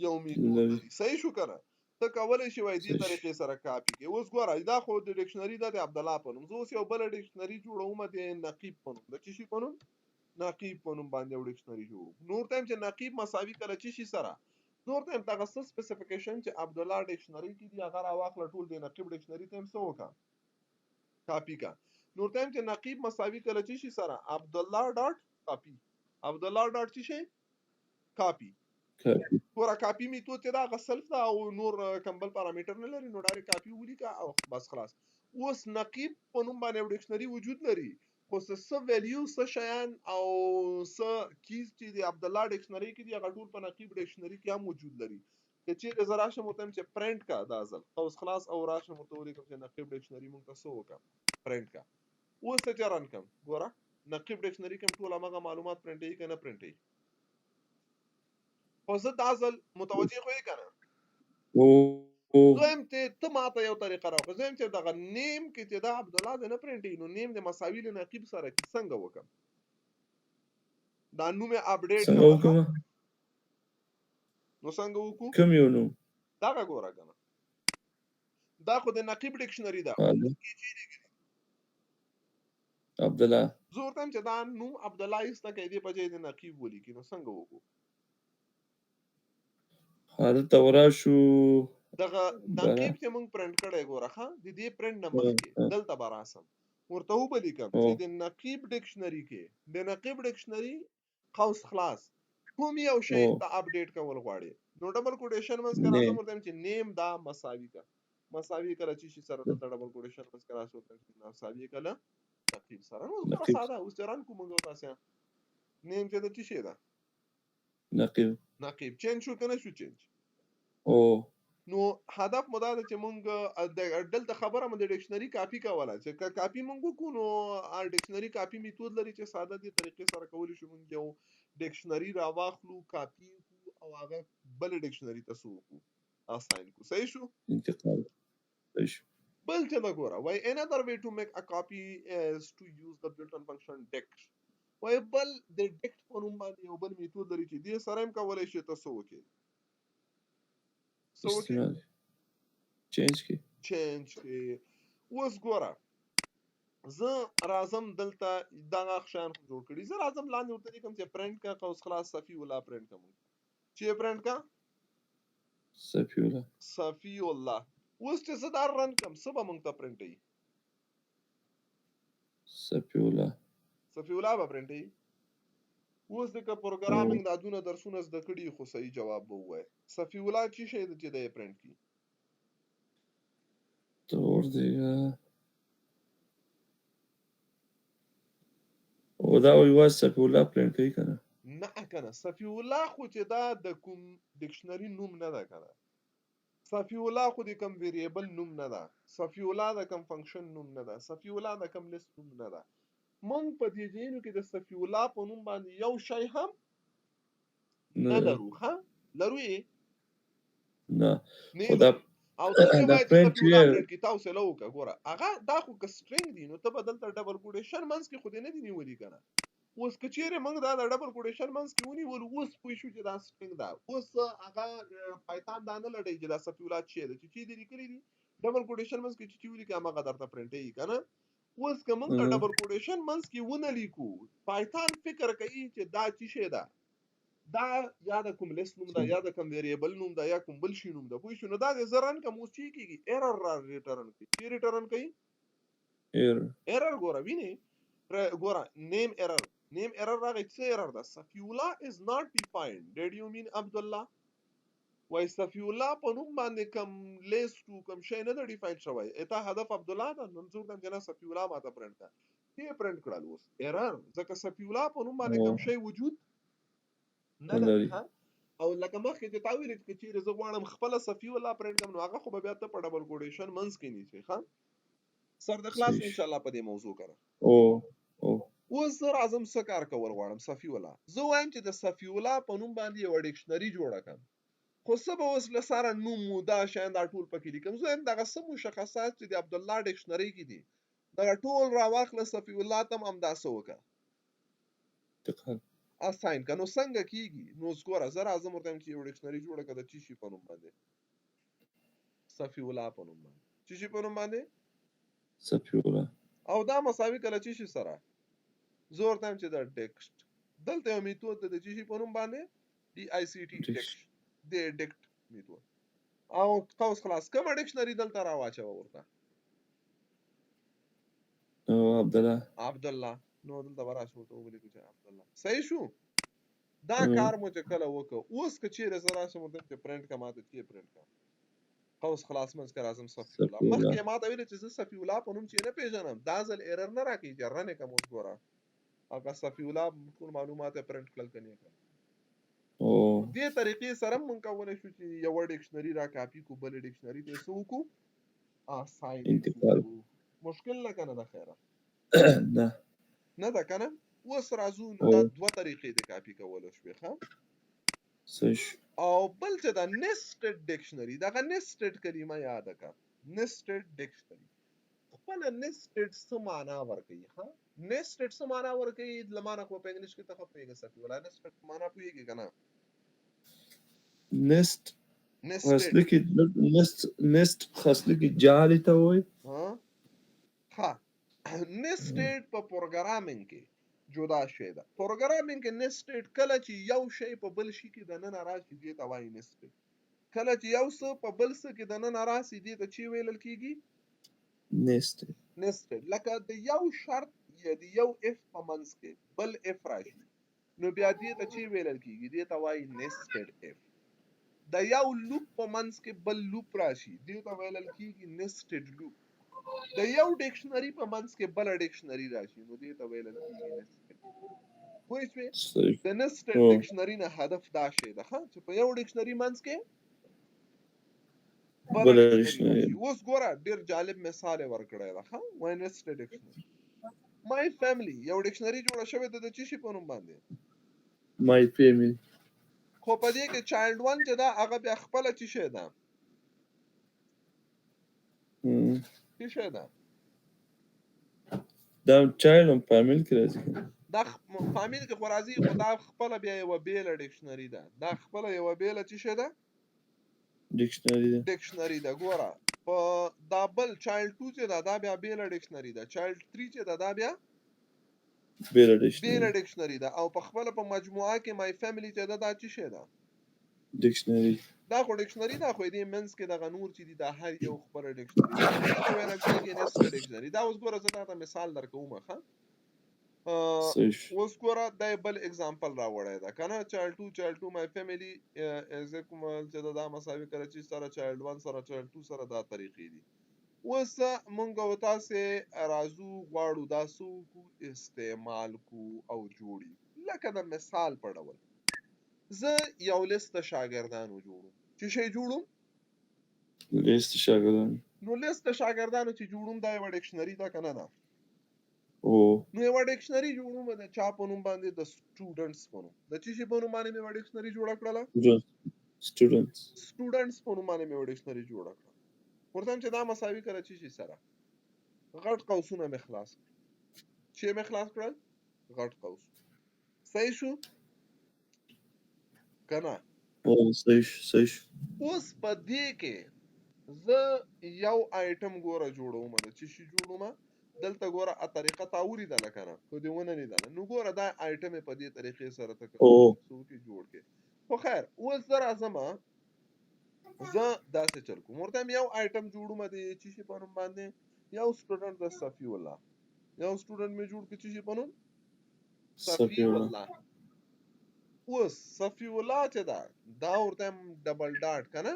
یو میتود لري. صحیح شو کنه ته کولای شي وای دې طریقې سره کاپی کې. اوس ګوره دا خو د ډکشنری د عبدالله په نوم زه اوس یو بل ډکشنری جوړوم د نقیب په نوم د چی شي په نوم نقیب په نوم باندې ډکشنری جوړو. نور ټایم چې نقیب مساوي کله چی شي سره زه ورته وایم دغه څه سپیسیفیکیشن چې عبدالله ډکشنري کې دي هغه راواخله ټول د نقیب ډکشنري ته هم څه وکړه کاپي کا. نو ورته وایم چې نقیب مساوي کله چې شي سره عبدالله ډاټ کاپي عبدالله ډاټ چې شي کاپي ګوره کاپي میتود چې دا هغه سلف ده او نور کمبل پارامیټر نه لري نو ډایرکټ کاپي ولیکه او بس خلاص. اوس نقیب په نوم باندې یو ډکشنري وجود لري خو څه ویلیو څه شیان او څه کیز چې د عبدالله ډکشنري کې دي هغه ټول په نقیب ډکشنري کې هم وجود لري. که چیرې زه راشم ورته وایم چې پرنټ کا دا ځل اوس خلاص او راشم ورته ولیکم چې نقیب ډکشنري موږ ته څه وکړه پرنټ کا. اوس څه چې رن کړم ګوره نقیب ډکشنري کې هم ټول همغه معلومات پرنټوي که نه پرنټوي خو زه دا ځل متوجه خو یې که نه دویم ته ماته یو طریقه راوښه زه یم چې دغه نیم کې چې دا عبدالله دی نه پرنټوي نو نیم د مساوي له نقیب سره کې څنګه وکړم دا نوم یې اپډیټ کړم نو څنګه وکړو کوم یو نوم دغه ګوره که نه دا خو د نقیب ډکشنري ده عبدالله زه ورته وایم چې دا نوم عبدالله ایسته کړئ دې په ځای د نقیب ولیکي نو څنګه وکړو هلته وراشو دغه نقیب چې موږ پرنټ کړی ګوره ښه د دې پرنټ نه مخکې دلته به راسم ورته وبلیکم چې د نقیب ډکشنري کې د نقیب ډکشنري قوس خلاص کوم یو شی ته اپډیټ کول غواړي نو ډبل کوټیشن منځ کې راځم ورته وایم چې نیم دا مساوي کا مساوي کله چې شي سره دلته ډبل کوټیشن منځ کې راشو ورته مساوي کله نقیب سره نو ډېره ساده اوس چې رن کوو موږ تاسې نیم چې د څه شی ده نقیب چینج شو که نه شو چینج نو هدف مو دا ده چې مونږ دلته خبره مو د ډکشنري کاپي کوله چې کاپي مونږ وکړو نو ډکشنري کاپي میتود لري چې ساده دي طریقې سره کولی شو مونږ یو ډکشنري راواخلو کاپي او هغه بل ډکشنري ته وکړو اساین کو صحیح شو انتقال صحیح شو بل چې دا ګوره وای another way to make a copy is to use the built-in function dect وای بل د dect په نوم باندې یو بل میتود لري چې دې سره هم کولی شي تاسو وکړئ استعمال چینج کې اوس ګوره زه راځم دلته دغه شیان خو جوړ کړي زه راځم لاندې ورته لیکم چې پرنټ کا قوس خلاص صفی الله پرنټ کوم چې پرنټ کا صفی الله اوس چې زه دا رن کوم څه به مونږ ته پرنټوي صفی الله به پرنټوي اوس د پروګرامینګ د دونه درسونه زده کړي خو صحیح جواب به ووایي صفی الله چې شی چې د پرنټ کی تور دی او دا وایي صفی الله پرنټ کوي کنه نه کنه صفی الله خو چې دا د کوم ډکشنري نوم نه ده کنه صفی الله خو د کوم ویریبل نوم نه ده صفی الله د کوم فنکشن نوم نه ده صفی الله د کوم لیست نوم نه ده مونږ په دې ځینو کې د صفی الله په نوم باندې یو شی هم نه لرو ها لرو یې نه خدا او ته چې وایي چې صفی الله پرنټ کې تاسو له وکړه ګوره هغه دا خو که سټرینګ دی نو ته به دلته ډبل کوډیشن منځ کې خو دې نه دی نیولي کنه اوس که چیرې موږ دا د ډبل کوډیشن منځ کې ونیول اوس پوه شو چې دا سټرینګ ده اوس هغه پایتان دا نه لټوي چې دا صفی الله چې دی چې دې لیکلي دي ډبل کوډیشن منځ کې چې ولیکي هغه درته پرنټوي کنه اوس که موږ د ډبل کوډیشن منځ کې ونه لیکو پایتان فکر کوي چې دا چې شی ده دا یا د کوم لیست نوم ده یا د کوم ویریبل نوم ده یا کوم بل شي نوم ده پوه شو نو دا د زرن کوم اوس چې کیږي ایرر را ریټرن کوي چې ریټرن کوي ایرر ګوره ویني ګوره نیم ایرر راغی څه ایرر ده صفی الله is not defined did you mean عبدالله وای صفی الله په نوم باندې کوم لیست کوم شی نه ده ډیفاین شوی اته هدف عبدالله ده منظور ده جنا صفی الله ماته پرنټ ده کې پرنټ کړل اوس ایرر ځکه صفی الله په نوم باندې کوم شی وجود نه لري او لکه مخکې چې تا ویل چې چیرې زه غواړم خپل صفی الله پرنټ کوم نو هغه خو به بیا ته په ډبل کوډیشن منځ کې نیسي ښه سر د خلاص ان شاء الله په دې موضوع کړه اوس زه راځم څه کار کول غواړم صفی الله زه وایم چې د صفی الله په نوم باندې یو ډکشنري جوړه کړم خو څه به اوس له سره نوم مودا شیان دا ټول پکې لیکم زه وایم دغه څه مشخصات چې د عبدالله ډکشنري کې دي دغه ټول راواخله صفی الله ته هم همداسې وکړه اساین کنو څنګه کیږي نو ګوره زه راځم ورته چې یو ډکشنري جوړه کړه چې شي په نوم باندې صفی الله په نوم باندې چې شي په نوم باندې صفی الله او دا مساوي کله چې شي سره زه ورته چې دا ټیکسټ دلته یو میتود د چې شي په نوم باندې DICT ټیکسټ د ډیکټ میتود او قوس خلاص کوم ډکشنری دلته راواچوه ورته عبد الله نو دلته وراسه ورته ولیکو چې عبد الله صحیح شو دا کار مو چې کله وکړو اوس که چیرې زه راشم ورته چې پرنټ کا ماته چې پرنټ کا قوس خلاص منځ کې راځم صفي الله مخکې ماته ویل چې زه صفي الله په نوم چې نه پیژنم دا ځل ایرر نه راکړي چې رنه کوم اوس ګوره هغه صفي الله ټول معلومات پرنټ کړل کني دې طریقې سره مونږ کولای شو چې یو ډکشنری را کاپی کو بل ډکشنری ته سو کو اساین انتقال مشکل نه کنه د خیره نه دا کنه اوس راځو دا دوه طریقې د کاپی کولو شوي ښه او بل چې دا نسټډ ډکشنری دا نسټډ کلمه یاد کړه نسټډ ډکشنری خپل نسټډ څه معنا ورکوي ها نسټډ څه معنا ورکوي لمانه خو په انګلیش کې ته خو پیګه سفي ولا نسټډ معنا پوهیږي کنه نسټ خاصله کې جالي ته وای ها نسټډ په پروګرامینګ کې جدا شی ده پروګرامینګ کې نسټډ کله چې یو شی په بل شي کې د نن راشي دی ته وای نسټډ کله چې یو څه په بل څه کې د نن راشي دی ته چی ویل کیږي نسټډ لکه د یو شرط یا د یو اف په منځ کې بل اف راشي نو بیا دی ته چی ویل کیږي دی ته وای نسټډ اف د یو لوپ په منځ کې بل لوپ راشي دی ته ویل کیږي نسټډ لوپ د یو ډکشنری په منځ کې بل ډکشنری راشي نو دې ته ویل کیږي نسټډ پوه شئ د نسټډ ډکشنری نه هدف دا شی ده چې په یو ډکشنری منځ کې بل ډکشنری اوس ګوره ډیر جالب مثال ورکړی ده ها وای نسټډ ډکشنری مای فیملی یو ډکشنری جوړه شوې ده د چی شي په نوم باندې مای فیملی خو په دې کې چایلډ 1 چې دا هغه بیا خپل چی شي ده چی شي ده دا چایلډ هم فامیل کې راځي دا فامیل کې خو راځي خو دا خپل بیا یو بیل ډکشنری ده دا خپل یو بیل چی شي ده ډکشنری ده ګوره په دا بل چایلډ 2 چې دا بیا بیل ډکشنری ده چایلډ 3 چې دا بیا بیل ډکشنری ده او په خپل په مجموعه کې مای فیملی چې دا چی شي ده ډکشنری دا خو ډکشنری دا خو دې منس کې د غنور چې دا هر یو خبره ډکشنری دا ویل کېږي نسټ ډکشنری دا اوس ګوره زه تاسو مثال درکوم ښه اوس ګوره دا بل اگزامپل راوړی دا کنه چایلډ 2 مای فیملی از کومل چې دا مساوي کړي چې سره چایلډ 1 سره چایلډ 2 سره دا طریقې دي اوس مونږ او تاسو رازو غواړو دا سو کو استعمال کو او جوړي لکه د مثال په ډول زه یو لیست شاګردانو جوړوم چې شي جوړوم لیست شاګردانو نو لیست شاګردانو چې جوړوم دا یو ډکشنری دا کنه دا او نو یو ډکشنری جوړوم د چا په نوم باندې د سټوډنټس په نوم د چی په نوم باندې مې ډکشنری جوړ کړله سټوډنټس په نوم باندې مې ډکشنری جوړ کړله ورته چې دا مساوي کړه چی سره غټ قوسونه مې خلاص چې مې خلاص کړل غټ قوس صحیح شو کنه او صحیح اوس په دې کې زه یو آیټم ګوره جوړوم د چی شي جوړوم دلته ګوره ا طریقه تاوري ده لکنه خو دې ونه نه ده نو ګوره دا آیټم په دې طریقې سره تک څوکي جوړ کې خو خیر اوس زه راځم زه داسې چل کوم ورته یو آیټم جوړوم د چی شي په نوم باندې یو سټوډنټ د صفی الله یو سټوډنټ می جوړ کې چی شي په نوم صفی الله اوس صفی الله چې دا ورته ډبل ډاټ کنه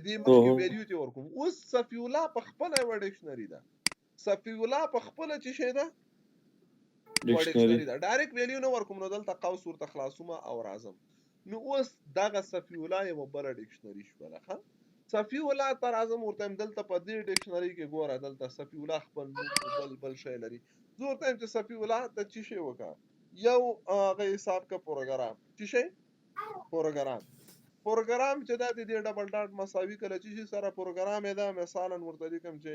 دې مخکې ویلیو ته ورکوم اوس صفی الله په خپل یو ډکشنری ده صفی الله په خپل چی شي ده ډکشنری ده ډایرکټ ویلیو نه ورکوم نو دلته قوس ورته خلاصومه او راځم نو اوس دغه صفی الله یو بل ډکشنری شو ښه صفی الله تر اعظم ورته دلته په دې ډکشنری کې ګوره دلته صفی الله خپل بل شی لري زه ورته چې صفی الله ته چی شي وکړه یو هغه حساب کا پروګرام چی شي پروګرام چې دا د ډبل ډاټ مساوي کله چې سره پروګرام دا مثلا ورته کوم چې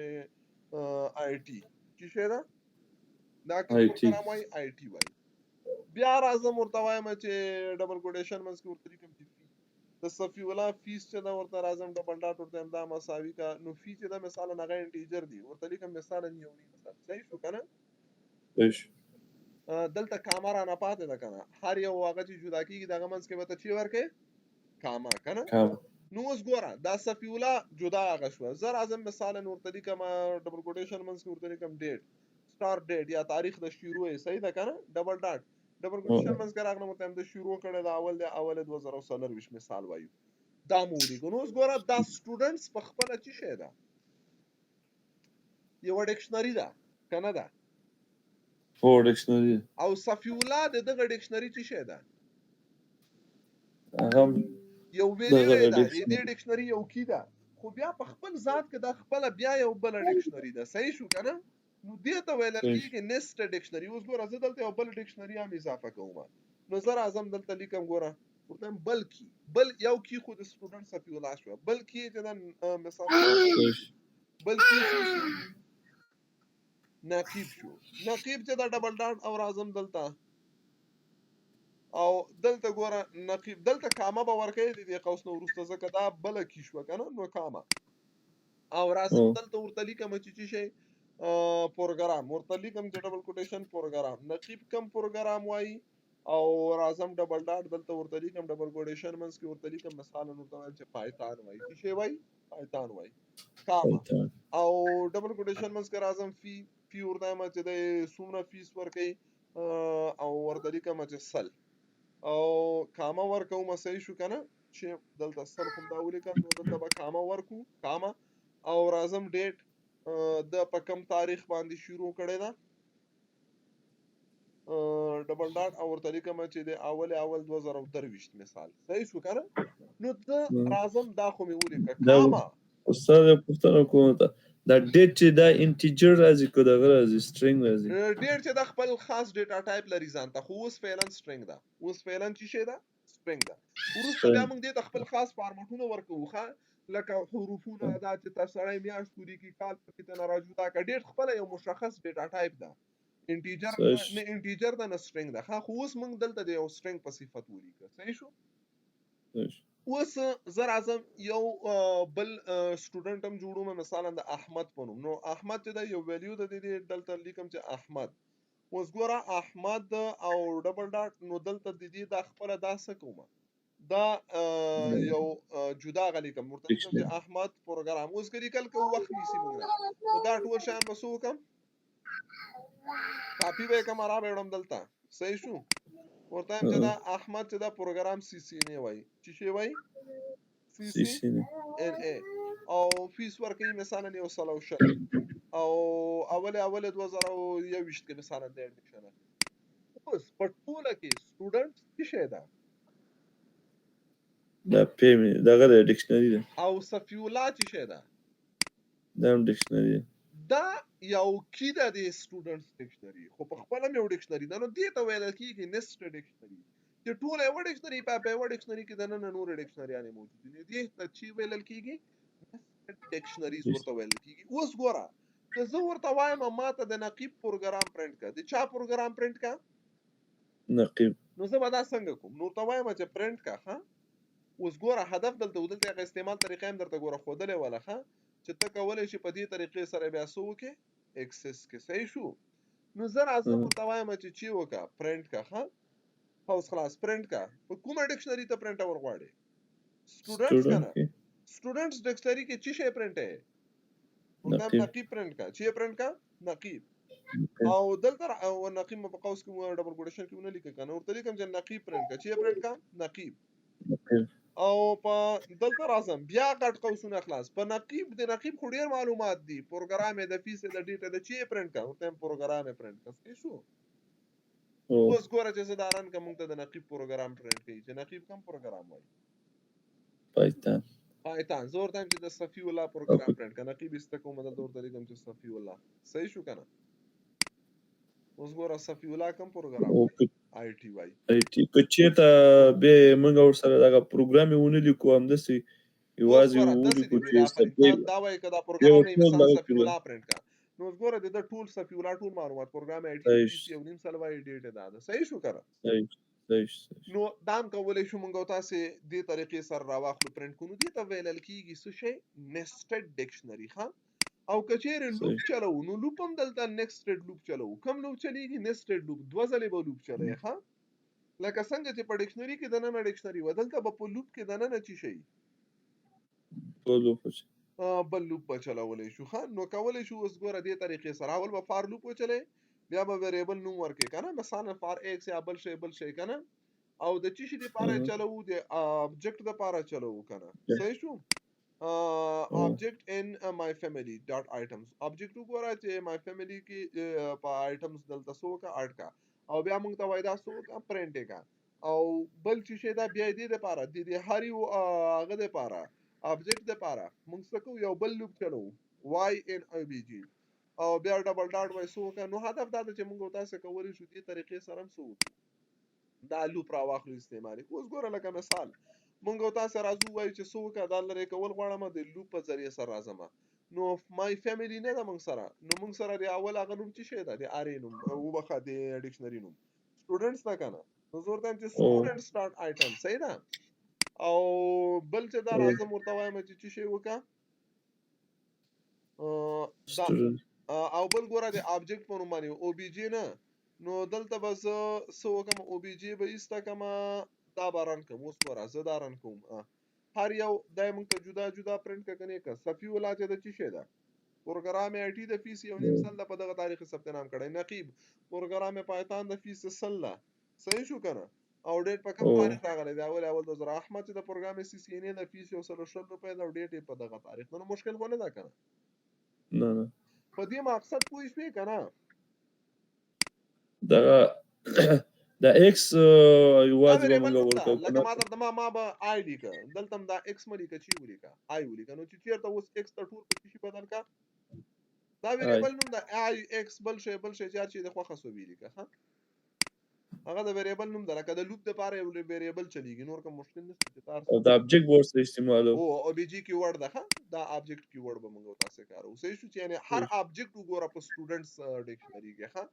آی ټی چې شه دا کوم پروګرام وای آی ټی وای بیا راځم ورته وایم چې ډبل کوټیشن منځ کې ورته کوم چې د صفی الله فیس چې دا ورته راځم ډبل ډاټ ورته دا مساوي کا نو فیس دا مثلا هغه انټیجر دی ورته کوم مثلا یو مثال صحیح شو کنه دلته کامera نه پاتې ده کنه هر یو هغه چې جدا کیږي دغه منځ کې به ته چی ورکې کاما کنه. کاما نو اوس ګوره دا صفی الله جدا هغه شوه. زه راځم مثلا ورته لیکم ډبل کوټیشن منځ کې ورته لیکم ډیټ سٹارټ ډیټ یا تاریخ د شروع یې صحیح ده کنه ډبل ډاټ ډبل کوټیشن منځ کې راغلم ورته د شروع کړه د اول 2024 مثال وایو دا مو ولیکو. نو اوس ګوره دا سټوډنټس په خپله څه شی ده یوه ډکشنري ده کنه ده فور ډکشنري او صفی الله د دغه ډکشنري څه شی ده هغه یو ویلیو ده د دې ډکشنري یو کی ده خو بیا په خپل ذات کې دا خپل بیا یو بل ډکشنري ده صحیح شو کنه. نو دې ته ویل کېږي نیسټ ډکشنري. اوس ګوره زه دلته یو بل ډکشنري هم اضافه کوم. نو زه راځم دلته لیکم ګوره ورته بلکی بل یو کی خو د سټوډنټ صفی الله شو بلکی چې دا مثال بلکی څه شو نقیب شو. نقیب چې دا ډبل ډاټ او راځم دلته او دلته ګوره نقیب دلته کاما به ورکړي د قوس نو وروسته ځکه دا بل کی شو کنه نو کاما او راځم دلته ورته لیکم چې شي پروګرام ورته لیکم چې ډبل کوټیشن پروګرام نقیب کم پروګرام وای او راځم ډبل ډاټ دلته ورته لیکم ډبل کوټیشن منځ کې ورته لیکم مثلا ورته وایم چې پایتان وای څه شي وای پایتان وای کاما او ډبل کوټیشن منځ کې راځم فی ورته ما چې د سومره فیس ورکړي او ورته لیکم چې سل او کاما ورکوم صحیح شو کنه چې دلته سل کوم دا ولیکم نو دلته به کاما ورکو کاما او راځم ډیټ د په کم تاریخ باندې شروع کړی دا ډبل ډاټ او ورته لیکم چې د اول 2023 مثال صحیح شو کنه. نو ته راځم دا خو مې ولیکه کاما استاد پوښتنه کوم ته دا ډیټ چې دا انټیجر راځي کو دا راځي سټرینګ راځي ډیټ چې دا خپل خاص ډیټا ټایپ لري ځان ته خو اوس فعلا سټرینګ ده اوس فعلا چې شي ده سټرینګ ده وروسته بیا موږ دې ته خپل خاص فارمټونه ورکوو ښه لکه حروفونه دا چې تاسو سره میاشت پوری کی کال پکې ته راځو دا کا ډیټ خپل یو مشخص ډیټا ټایپ ده انټیجر نه انټیجر ده نه سټرینګ ده ښه خو اوس موږ دلته د یو سټرینګ په صفت ولیکو صحیح شو. اوس زه راځم یو بل سټوډنټ هم جوړوم مثلا د احمد په نوم. نو احمد چې دا یو ویلیو د دې دلته لیکم چې احمد اوس ګوره احمد او ډبل ډاټ نو دلته د دې د خپل دا څه کومه دا یو جدا غلی کوم ورته چې احمد پروګرام اوس کلی کل کو وخت نیسی موږ نو دا ټول شان مسو کوم کاپی به کوم را بیړم دلته صحیح شو ورته چې دا احمد چې دا پروګرام سی سی نه وای چې شی وای سی سی ان ا او فیس ورکې مثلا یو سلو شل او اول 2021 کې مثلا د اډمیشن اوس په ټوله کې سټوډنټ څه شي ده دا پیمه دغه ډکشنری ده او صفی الله څه شي ده دا ډکشنری دا یو کی ده د سټوډنټس ډکشنری خو په خپل یو ډکشنری ده. نو دې ته ویل کیږي نیسټ ډکشنری چې ټول یو ډکشنری په یو ډکشنری کې د نن نور ډکشنریانه موجود دي. دې ته چې ویل کیږي ډکشنریز ورته ویل کیږي. اوس ګوره که زه ورته وایم ماته د نقیب پروګرام پرنٹ کا د چا پروګرام پرنٹ کا نقیب نو زه به دا څنګه کوم نو ته وایم چې پرنٹ کا ها اوس ګوره هدف دلته غو استعمال طریقې هم درته ګوره خودلې ولا ها چې ته کولای شي په دې طریقې سره بیا سو کې اکسس کې صحیح شو. نو زه راځم ورته وایم چې وکا پرنٹ کا ها اوس خلاص پرنٹ کا په کومه ډکشنری ته پرنٹ اور غواړي سټوډنټس کنه سټوډنټس ډکشنری کې چی شی پرنٹ ہے نقیب پرنٹ کا چی پرنٹ کا نقیب او دلته او نقیب په قوس کې ډبل کوټیشن کې ونه لیکه کنه ورته لیکم چې نقیب پرنٹ کا چی پرنٹ کا نقیب او په دلته راځم بیا کټ قوسونه خلاص په نقیب د نقیب خو ډیر معلومات دي پروګرام د فیس د ډیټا د چی پرنٹ کا ورته پروګرام پرنٹ کا څه شو اوس ګوره چې زداران کوم ته د نقیب پروګرام پرنٹ کوي چې نقیب کوم پروګرام وای پایتان زور تایم چې د صفی الله پروګرام پرنٹ کا نقیب است کوم د دور طریقم چې صفی الله صحیح شو کنه. اوس ګوره صفی الله کوم پروګرام آی ټی وای کچېته به موږ ور سره دا پروګرام ونه لیکو هم دسي یوازې ولیکو چې دا وای کدا پروګرام نه مثلا صفی الله پرنٹ کا نو ګوره د ټول صفی الله ټول معلومات پروګرام آی ټی یو نیم سلوای ډیټا دا صحیح شو کنه نو دام کولای شو مونږ تاسو دې طریقې سره راواخلو پرنٹ کو نو دې ته ویل کیږي څه شی نیسټډ ډکشنری ها او کچېره لوپ چلو نو لوپ هم دلته نیسټډ لوپ چلو کوم لوپ چلیږي نیسټډ لوپ دوه ځلې به لوپ چلای ها لکه څنګه چې په ډکشنري کې دننه ډکشنري و دلته به په لوپ کې دننه چی شي ټول وخت بل لوپ به چلولی شو ښه نو کولی شو اوس ګوره دې طریقې سره اول به فار لوپ وچلی بیا به ویریبل نوم ورکې که نه مثلا فار ایکس یا بل شی که نه او د چی شي دپاره چلوو د آبجکټ دپاره چلوو که نه صحیح شو object in my family dot items object وګوره چې my family کې په items دلته څه وکړه اډ کا او بیا موږ ته وایي دا څه وکړه پرنټ یې کا او بل چې شی دا بیا دې دپاره د هر یو هغه دپاره object دپاره موږ څه کوو یو بل لوپ چلوو y in obg او بیا ډبل ډاټ وایي څه وکړه نو هدف دا ده چې موږ تاسو کولی شو دې طریقې سره هم څه وکړو دا لوپ راواخلو استعمالي اوس ګوره لکه مثال مونږ او تاسو راځو وایو چې څه وکړه دا لرې کول غواړم د لوپ په ذریعه سره راځم نو مای فیملی نه ده مونږ سره نو مونږ سره د اول هغه نوم چې شی ده د ارې نوم وبخښه د ډکشنري نوم سټوډنټس نه کنه نو زه ورته وایم چې سټوډنټس ډاټ آیټم صحیح ده او بل چې دا راځم ورته وایم چې څه شی وکړه دا او بل ګوره د آبجکټ په نوم باندې او بي جی نه نو دلته به زه څه وکړم او بي جی به ایسته کړم دا به رن کړم اوس ګوره زه دا رن کوم هر یو دا موږ ته جدا جدا پرنټ کړه که نه کړه صفي ولا چې د څه شی ده پروګرام آی ټي د فیس یو نیم سل ده په دغه تاریخ ثبت نام کړی نقیب پروګرام پایتان د فیس سل ده صحیح شو که نه او ډیټ په کوم تاریخ راغلی دی اول 2000 احمد چې د پروګرام سی سی ان د فیس یو سل شل روپۍ ده او ډیټ په دغه تاریخ نو مشکل خو نه ده که نه نه په دې مقصد پوه شوې که نه دغه د ایکس یوازې به موږ ورکوو لکه ما درته ما به آی لیکه دلته هم دا ایکس مه لیکه چې ولیکه آی ولیکه نو چې چېرته اوس ایکس ته ټول په شي بدل کا دا ویریبل نوم د آی ایکس بل شی چې هر چی د خوښه سو ولیکه ها هغه د ویریبل نوم ده لکه د لوپ لپاره یو ویریبل چلیږي نور کوم مشکل نشته چې تاسو او د آبجکټ ورډ استعمالو او بي جي کیورډ ده دا آبجکټ کیورډ به موږ تاسو کارو صحیح شو چې یعنی هر آبجکټ وګوره په سټوډنټس ډکشنري کې ها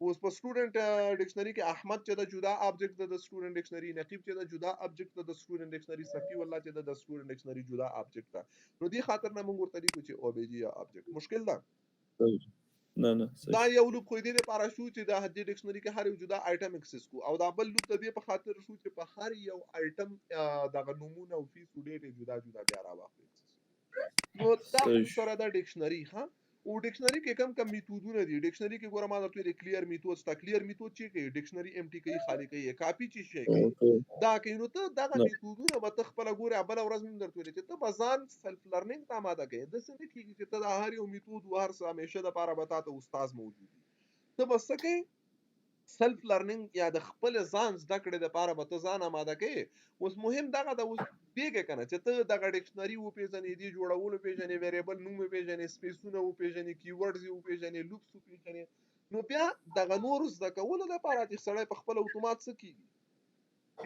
اوس په سټوډنټ ډکشنري کې احمد چې د جدا آبجکټ د سټوډنټ ډکشنري نقیب چې د جدا آبجکټ د سټوډنټ ډکشنري صفي والله چې د سټوډنټ ډکشنري جدا آبجکټ ده نو دې خاطر نه موږ ورته لیکو چې او بي جي آبجکټ مشکل ده نه دا یو لوپ خو دې لپاره شو چې د هدي ډکشنري کې هر یو جدا آیټم اکسس کو او دا بل لوپ د دې په خاطر شو چې په هر یو آیټم دغه نمونه او فیس ډیټ جدا جدا بیا راوخلي نو دا سره د ډکشنري ها او ډکشنري کې کم میتودونه دي ډکشنري کې ګوره ما درته د کلیر میتود ستا کلیر میتود چې کې ډکشنري ام ټی کوي خالی کوي کاپی چی شي کوي دا کې نو ته دغه میتودونه به تخپل ګوره بل ورځ من درته چې ته بزان سلف لرنینګ ته ماده کوي د څه نه کیږي چې ته د هر یو میتود او هر څه همیشه د لپاره به تاسو استاد موجود ته بس کې سلف لرنینګ یا د خپل ځان زده کړې د لپاره به ته ځان آماده کوي اوس مهم دغه د اوس دیګه کنه چې ته دغه ډکشنري او پیژنې دی جوړولو پیژنې ویریبل نوم پیژنې سپیسونه او پیژنې کیورډز او پیژنې لوپس او پیژنې نو بیا دغه نور زده کولو لپاره چې سړی په خپل اتومات څه کیږي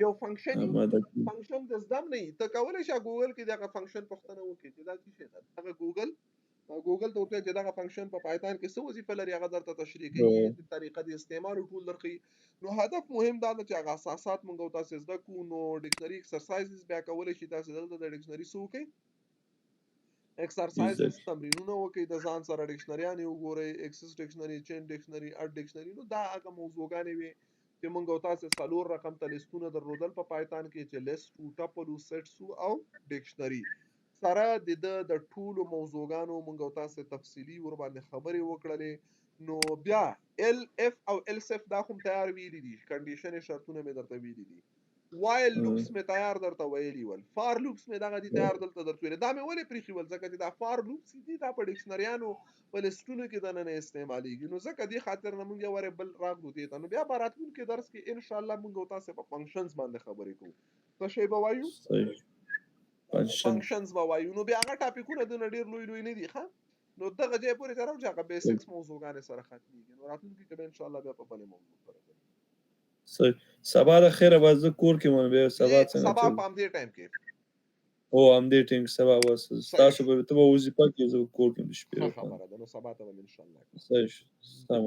یو فنکشن د زدم نه ته کولای شې ګوګل کې دغه فنکشن پښتنه وکړي چې دا څه شي ده هغه ګوګل ته ورته چې دغه فنکشن په پایتان کې څه وظیفه لري هغه درته تشریح کوي د طریقه د استعمال ټول درخي نو هدف مهم دا چې هغه اساسات موږ تاسو زده کو نو ډکشنري ایکسرسایزز بیا کولای شي تاسو دلته د ډکشنري سو کې ایکسرسایزز تمرینونه وکړي د ځان سره ډکشنریان وګورئ ایکسس ډکشنري چین ډکشنري اډ ډکشنري نو دا هغه موضوعګانې وي چې موږ تاسو څلور رقم تلستونه درلودل په پایتان کې چې لیست او ټپل او سیټس او ډکشنري سره د ټولو موضوعګانو موږ تاسو تفصیلی ور باندې خبرې وکړلې نو بیا ال اف او ال سف دا کوم تیار ویلي دي کنډیشن شرطونه مې درته ویلي دي وایل لوپس مې تیار درته ویلي ول فار لوپس مې دغه دي تیار دلته درته ویل دا مې ولې پریخي ول ځکه چې دا فار لوپس دي دا په ډکشنریانو په لستونو کې د نن استعماليږي نو ځکه دې خاطر نه موږ ور بل راغلو دي ته نو بیا باراتون کې درس کې ان شاء الله موږ تاسو په فنکشنز باندې خبرې کوو څه شی به وایو فنکشنز به وایو نو بیا هغه ټاپکونه د ډیر لوی نه دي ښه نو دغه ځای پورې تر اوسه هغه بیسکس موضوعګانې سره ختميږي نو راتلونکي کې ان شاء الله بیا په بل موضوع سره سبا د خیره باز کور کې مونږ به سبا څنګه سبا په دې ټایم کې او ام دې ټینګ سبا واس تاسو به ته وظیفه کې زو کور کې شپې خبره ده نو سبا ته ان شاء الله صحیح سلام